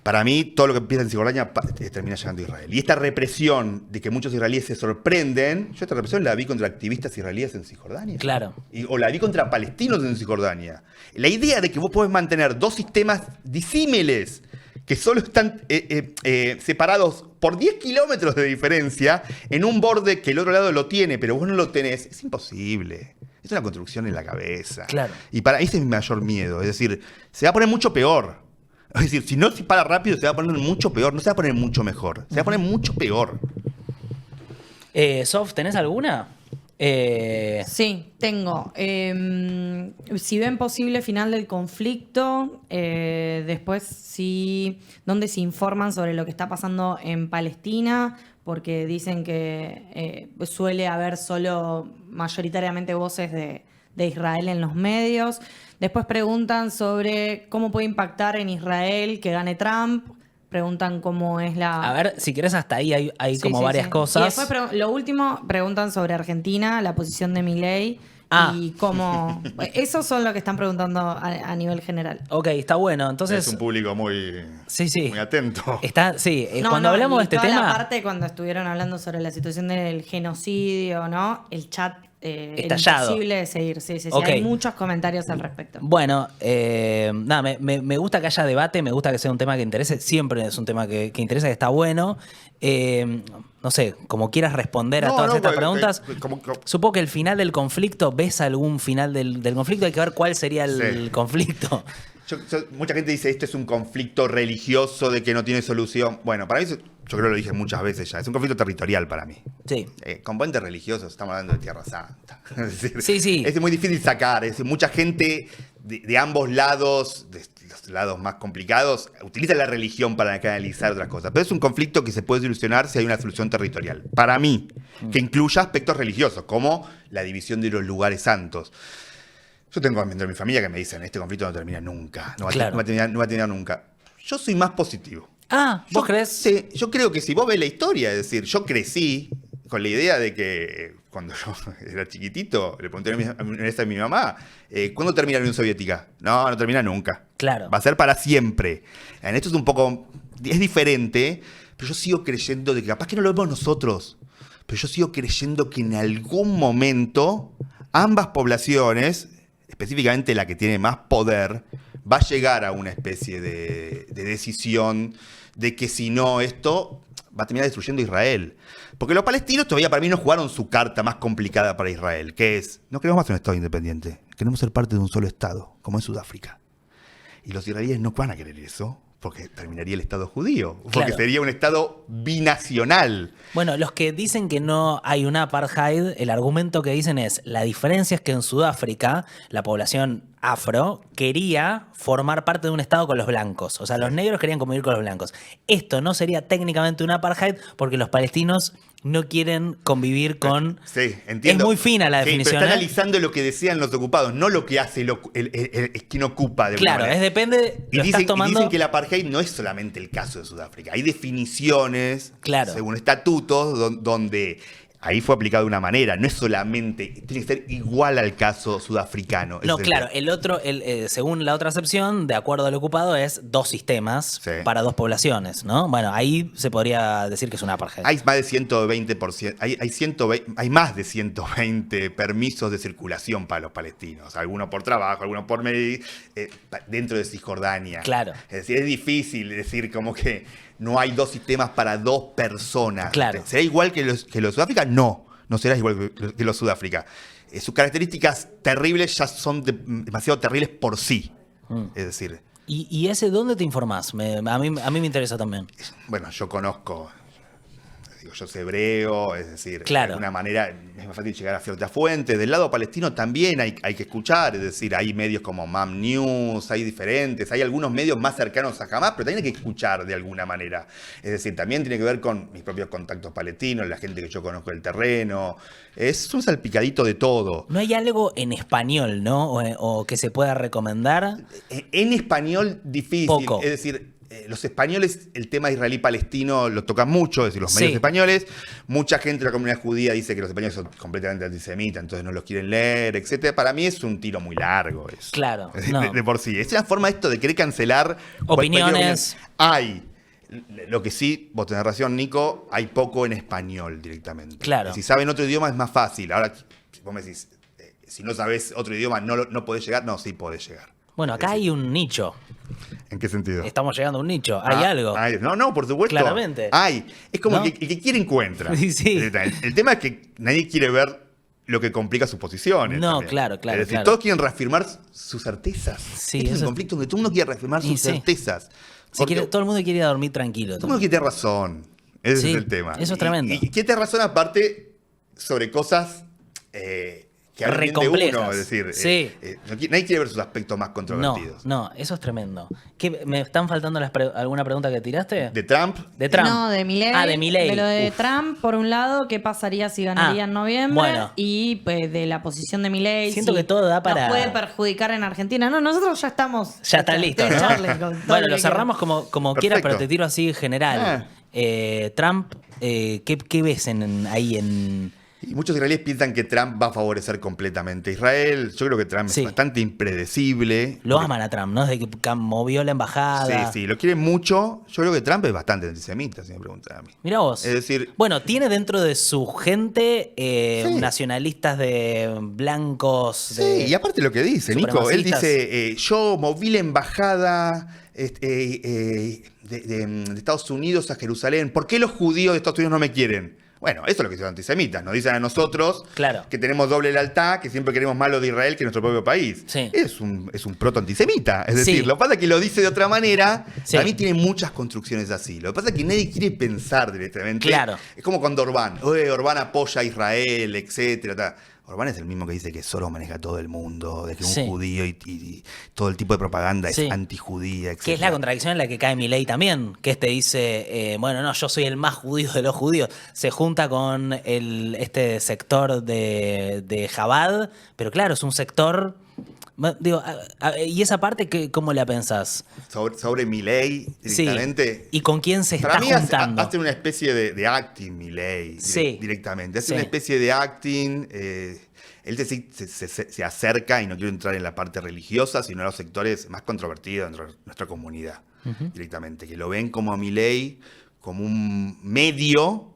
para mí, todo lo que empieza en Cisjordania termina llegando a Israel. Y esta represión de que muchos israelíes se sorprenden, yo esta represión la vi contra activistas israelíes en Cisjordania. Claro. O la vi contra palestinos en Cisjordania. La idea de que vos podés mantener 2 sistemas disímiles que solo están separados por 10 kilómetros de diferencia en un borde que el otro lado lo tiene, pero vos no lo tenés, es imposible. Es una construcción en la cabeza. Claro. Y para ese es mi mayor miedo. Es decir, se va a poner mucho peor. Es decir, si no se para rápido, se va a poner mucho peor. No se va a poner mucho mejor. Se va a poner mucho peor. Sof, ¿tenés alguna? Sí, tengo. Si ven posible final del conflicto, después sí, donde se informan sobre lo que está pasando en Palestina, porque dicen que suele haber solo mayoritariamente voces de Israel en los medios. Después preguntan sobre cómo puede impactar en Israel que gane Trump. Preguntan cómo es la... A ver, si querés, hasta ahí hay Sí, varias cosas. Y después, lo último, preguntan sobre Argentina, la posición de Milei y cómo... Esos son lo que están preguntando a nivel general. Ok, está bueno. Entonces, Es un público muy atento. Cuando hablamos de este toda tema... la parte cuando estuvieron hablando sobre la situación del genocidio, ¿no? El chat estallado. Imposible de seguir. Sí. Okay. Hay muchos comentarios al respecto. Bueno, me gusta que haya debate, me gusta que sea un tema que interese. Siempre es un tema que interesa, que está bueno. No sé, como quieras responder a todas estas preguntas. Supongo que el final del conflicto, ¿ves algún final del conflicto? Hay que ver cuál sería el conflicto. Mucha gente dice, este es un conflicto religioso de que no tiene solución. Bueno, para mí, yo creo que lo dije muchas veces ya, es un conflicto territorial para mí. Sí. Componentes religiosos, estamos hablando de Tierra Santa. Es decir, sí. Es muy difícil sacar, es decir, mucha gente de ambos lados, de los lados más complicados, utiliza la religión para canalizar otras cosas. Pero es un conflicto que se puede solucionar si hay una solución territorial. Para mí, que incluya aspectos religiosos, como la división de los lugares santos. Yo tengo dentro de mi familia que me dicen, este conflicto no termina nunca, no va a terminar nunca. Yo soy más positivo. ¿Vos crees? Sí, yo creo que si vos ves la historia, es decir, yo crecí con la idea de que cuando yo era chiquitito, le pregunté a mi mamá, ¿cuándo termina la Unión Soviética? No termina nunca. Claro. Va a ser para siempre. En esto es un poco... Es diferente, pero yo sigo creyendo de que capaz que no lo vemos nosotros, pero yo sigo creyendo que en algún momento ambas poblaciones, específicamente la que tiene más poder, va a llegar a una especie de decisión de que si no esto va a terminar destruyendo Israel. Porque los palestinos todavía para mí no jugaron su carta más complicada para Israel, que es, no queremos más un Estado independiente, queremos ser parte de un solo Estado, como en Sudáfrica. Y los israelíes no van a querer eso, porque terminaría el Estado judío, porque Claro. sería un Estado binacional. Bueno, los que dicen que no hay un apartheid, el argumento que dicen es, la diferencia es que en Sudáfrica la población afro quería formar parte de un estado con los blancos. O sea, los negros querían convivir con los blancos. Esto no sería técnicamente un apartheid porque los palestinos no quieren convivir con... Sí, entiendo. Es muy fina la Sí, definición. pero está ¿eh? analizando lo que desean los ocupados, no lo que hace quien ocupa. De alguna Claro, manera. depende... Y Lo estás dicen, tomando... y dicen que el apartheid no es solamente el caso de Sudáfrica. Hay definiciones, Claro. según estatutos, donde ahí fue aplicado de una manera. No es solamente, tiene que ser igual al caso sudafricano. No, Es claro, el otro, según la otra acepción, de acuerdo al ocupado, es 2 sistemas Sí. para 2 poblaciones, ¿no? Bueno, ahí se podría decir que es un apartheid. Hay más de 120%, hay más de 120 permisos de circulación para los palestinos. Algunos por trabajo, algunos por dentro de Cisjordania. Claro. Es decir, es difícil decir como que no hay 2 sistemas para 2 personas. Claro. ¿Será igual que los Sudáfrica? No será igual que los Sudáfrica. Sus características terribles ya son demasiado terribles por sí. Es decir, ¿Y ese dónde te informás? A mí me interesa también. bueno, yo conozco, yo soy hebreo, es decir, Claro. de alguna manera es más fácil llegar a ciertas fuentes. Del lado palestino también hay que escuchar, es decir, hay medios como MAM News, hay diferentes, hay algunos medios más cercanos a Hamas, pero también hay que escuchar de alguna manera. Es decir, también tiene que ver con mis propios contactos palestinos, la gente que yo conozco del terreno. Es un salpicadito de todo. ¿No hay algo en español, no? O que se pueda recomendar? En español difícil, Poco. es decir, los españoles el tema israelí-palestino lo tocan mucho, es decir, los medios Sí. españoles. Mucha gente de la comunidad judía dice que los españoles son completamente antisemitas, entonces no los quieren leer, etc. Para mí es un tiro muy largo eso. Claro, De, no. de por sí. Es una forma esto de querer cancelar Opiniones. Hay. Lo que sí, vos tenés razón, Nico, hay poco en español directamente. Claro. Si saben otro idioma es más fácil. Ahora, vos me decís, si no sabés otro idioma, no podés llegar. No, sí podés llegar. Bueno, acá hay un nicho. ¿En qué sentido? Estamos llegando a un nicho. Hay algo. No, por supuesto. Claramente. Hay. Es como ¿No? que el que quiere encuentra. Sí. El tema es que nadie quiere ver lo que complica sus posiciones. No, también. claro. Es decir, Claro. todos quieren reafirmar sus certezas. Sí, Este es eso- un conflicto donde todo el mundo quiere reafirmar Y sus sí. certezas. Todo el mundo quiere ir a dormir tranquilo. Todo el mundo quiere tener razón. Ese Sí, es el tema. eso es tremendo. Y quiere tener razón aparte sobre cosas que hablan bien de Recomplejas. uno. Es decir, Sí. nadie quiere ver sus aspectos más No, controvertidos. no, eso es tremendo. ¿Me están faltando alguna pregunta que tiraste? De Trump, De Trump. No, de Milei. Ah, de Milei. De lo de Uf. Trump, por un lado, qué pasaría si ganaría Ah, en noviembre. bueno. Y pues de la posición de Milei. Siento si que todo da para- nos puede perjudicar en Argentina. No, nosotros ya estamos. Ya está listo, ¿no? Charlen con todo Bueno, que lo cerramos como quieras, pero Perfecto. te tiro así general. Trump, ¿qué ves ahí en...? y muchos israelíes piensan que Trump va a favorecer completamente a Israel. Yo creo que Trump Sí. es bastante impredecible. Lo aman a Trump, ¿no? Desde que movió la embajada. Sí, lo quieren mucho. Yo creo que Trump es bastante antisemita, si me preguntan a mí. Mirá vos. Es decir, Bueno, tiene dentro de su gente Sí. nacionalistas de blancos. sí, y aparte lo que dice, Nico, él supremacistas. dice, yo moví la embajada de Estados Unidos a Jerusalén. ¿Por qué los judíos de Estados Unidos no me quieren? Bueno, eso es lo que dicen los antisemitas. Nos dicen a nosotros Claro. que tenemos doble lealtad, que siempre queremos más lo de Israel que nuestro propio país. Sí. Es un proto-antisemita. Es decir, Sí. lo que pasa es que lo dice de otra manera. Sí. Para mí tiene muchas construcciones así. Lo que pasa es que nadie quiere pensar directamente. Claro. Es como cuando Orbán apoya a Israel, etcétera. Ta. Orbán es el mismo que dice que Soros maneja todo el mundo, de que Sí. un judío y todo el tipo de propaganda Sí. es antijudía, etc. Que es la contradicción en la que cae Milei también, que dice, bueno, no, yo soy el más judío de los judíos. Se junta con este sector de Jabad, pero claro, es un sector... Digo, ¿y esa parte cómo la pensás? Sobre Milei, Sí. directamente. ¿Y con quién se Para está mí juntando? hace una especie de acting Milei Sí. directamente. Hace Sí. una especie de acting. él se acerca, y no quiero entrar en la parte religiosa, sino a los sectores más controvertidos dentro de nuestra comunidad, directamente, que lo ven como a Milei como un medio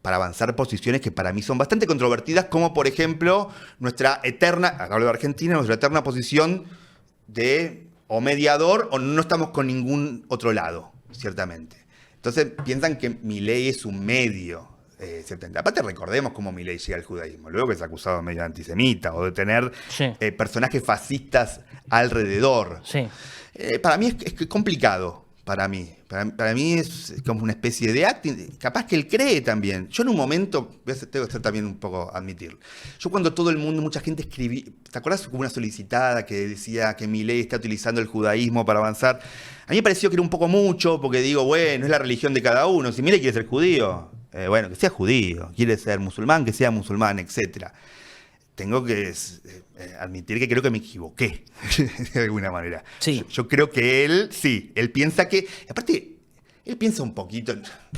para avanzar posiciones que para mí son bastante controvertidas, como por ejemplo nuestra eterna, hablo de Argentina, nuestra eterna posición de o mediador o no estamos con ningún otro lado, ciertamente. Entonces piensan que Milei es un medio, ciertamente. Aparte recordemos cómo Milei llega al judaísmo, luego que es acusado de medio antisemita o de tener personajes fascistas alrededor. Sí. Para mí es complicado. Para mí es como una especie de acting. Capaz que él cree también. Yo en un momento, tengo que ser también un poco admitir. Yo cuando todo el mundo, mucha gente escribía, ¿te acuerdas como una solicitada que decía que Milei está utilizando el judaísmo para avanzar? A mí me pareció que era un poco mucho, porque digo, bueno, es la religión de cada uno. Si Milei quiere ser judío, bueno, que sea judío. Quiere ser musulmán, que sea musulmán, etc. Tengo que admitir que creo que me equivoqué, de alguna manera. Sí. Yo creo que él piensa que... Aparte, él piensa un poquito,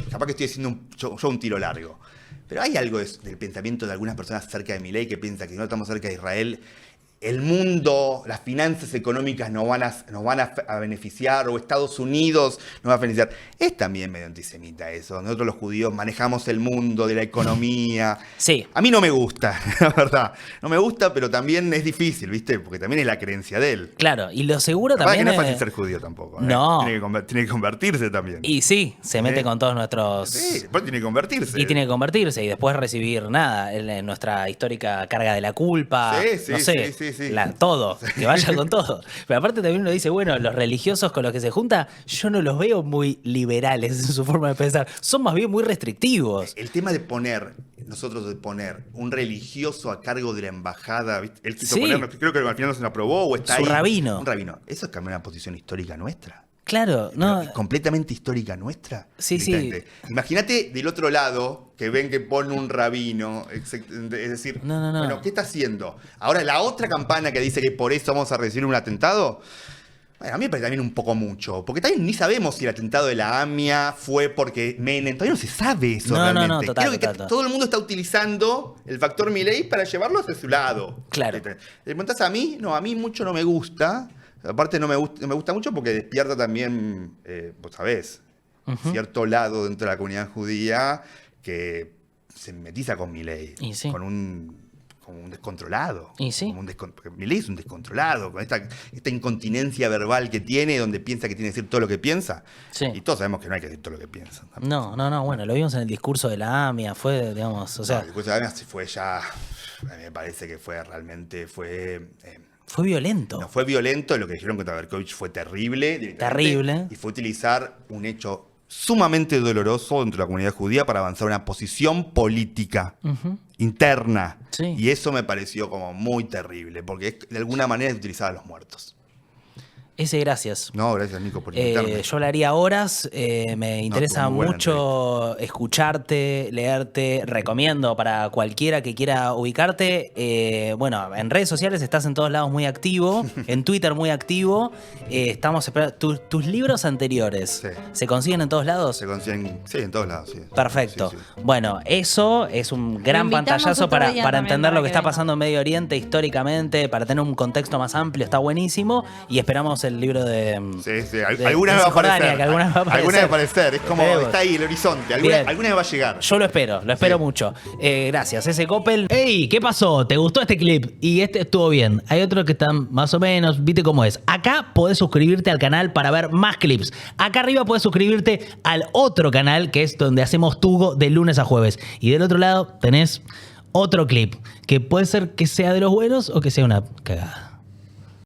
capaz que estoy haciendo yo un tiro largo, pero hay algo del pensamiento de algunas personas cerca de Milei que piensa que si no estamos cerca de Israel, el mundo, las finanzas económicas nos van a beneficiar, o Estados Unidos nos va a beneficiar. Es también medio antisemita eso. Nosotros los judíos manejamos el mundo de la economía. Sí. A mí no me gusta, la verdad. No me gusta, pero también es difícil, ¿viste? Porque también es la creencia de él. Claro, y lo seguro también que no es fácil ser judío tampoco. No. Tiene que convertirse también. Y sí, se mete con todos nuestros... Sí, después tiene que convertirse. Y tiene que convertirse y después recibir nuestra histórica carga de la culpa. No sé. Sí. Todo, que vaya con todo. Pero aparte también uno dice, bueno, los religiosos con los que se junta, yo no los veo muy liberales en su forma de pensar. Son más bien muy restrictivos. El tema de poner un religioso a cargo de la embajada, ¿viste? Él quiso poner, creo que al final no se lo aprobó, o está ahí. Rabino. Un rabino. Eso es cambiar una posición histórica nuestra. Claro, no. Completamente histórica nuestra. Sí, sí. Imagínate del otro lado que ven que pone un rabino, es decir, no. Bueno, ¿qué está haciendo? Ahora, la otra campana que dice que por eso vamos a recibir un atentado, bueno, a mí me parece también un poco mucho, porque también ni sabemos si el atentado de la AMIA fue porque Menem, todavía no se sabe eso realmente. No, total, Creo que todo el mundo está utilizando el factor Milei para llevarlo hacia su lado. Claro. ¿Le preguntás a mí? No, a mí mucho no me gusta. Aparte no me gusta mucho porque despierta también, vos sabés, cierto lado dentro de la comunidad judía que se metiza con Milei, con un descontrolado. Porque Milei es un descontrolado, con esta incontinencia verbal que tiene, donde piensa que tiene que decir todo lo que piensa. Sí. Y todos sabemos que no hay que decir todo lo que piensa. No, bueno, lo vimos en el discurso de la AMIA, fue, digamos, o sea... el discurso de la AMIA fue ya, a mí me parece que fue violento. No, fue violento. Lo que dijeron contra Berkovich fue terrible. Terrible. Y fue utilizar un hecho sumamente doloroso dentro de la comunidad judía para avanzar una posición política interna. Sí. Y eso me pareció como muy terrible, porque de alguna manera es utilizar a los muertos. Gracias. No, gracias, Nico, por invitarme. Yo hablaría horas. Me interesa mucho escucharte, leerte. Recomiendo para cualquiera que quiera ubicarte. Bueno, en redes sociales estás en todos lados muy activo. En Twitter muy activo. Estamos esperando. ¿Tus libros anteriores se consiguen en todos lados? Se consiguen, sí, en todos lados. Sí. Perfecto. Sí. Bueno, eso es un gran pantallazo para entender lo que está pasando en Medio Oriente históricamente, para tener un contexto más amplio. Está buenísimo. Y esperamos el libro de... Sí. Alguna vez va a aparecer. Alguna vez va a aparecer. Es como, está ahí el horizonte. Alguna vez va a llegar. Yo lo espero mucho. Gracias, ese Coppel. Ey, ¿qué pasó? ¿Te gustó este clip? Y este estuvo bien. Hay otros que están más o menos, viste cómo es. Acá podés suscribirte al canal para ver más clips. Acá arriba podés suscribirte al otro canal, que es donde hacemos Tugo de lunes a jueves. Y del otro lado tenés otro clip, que puede ser que sea de los buenos o que sea una cagada.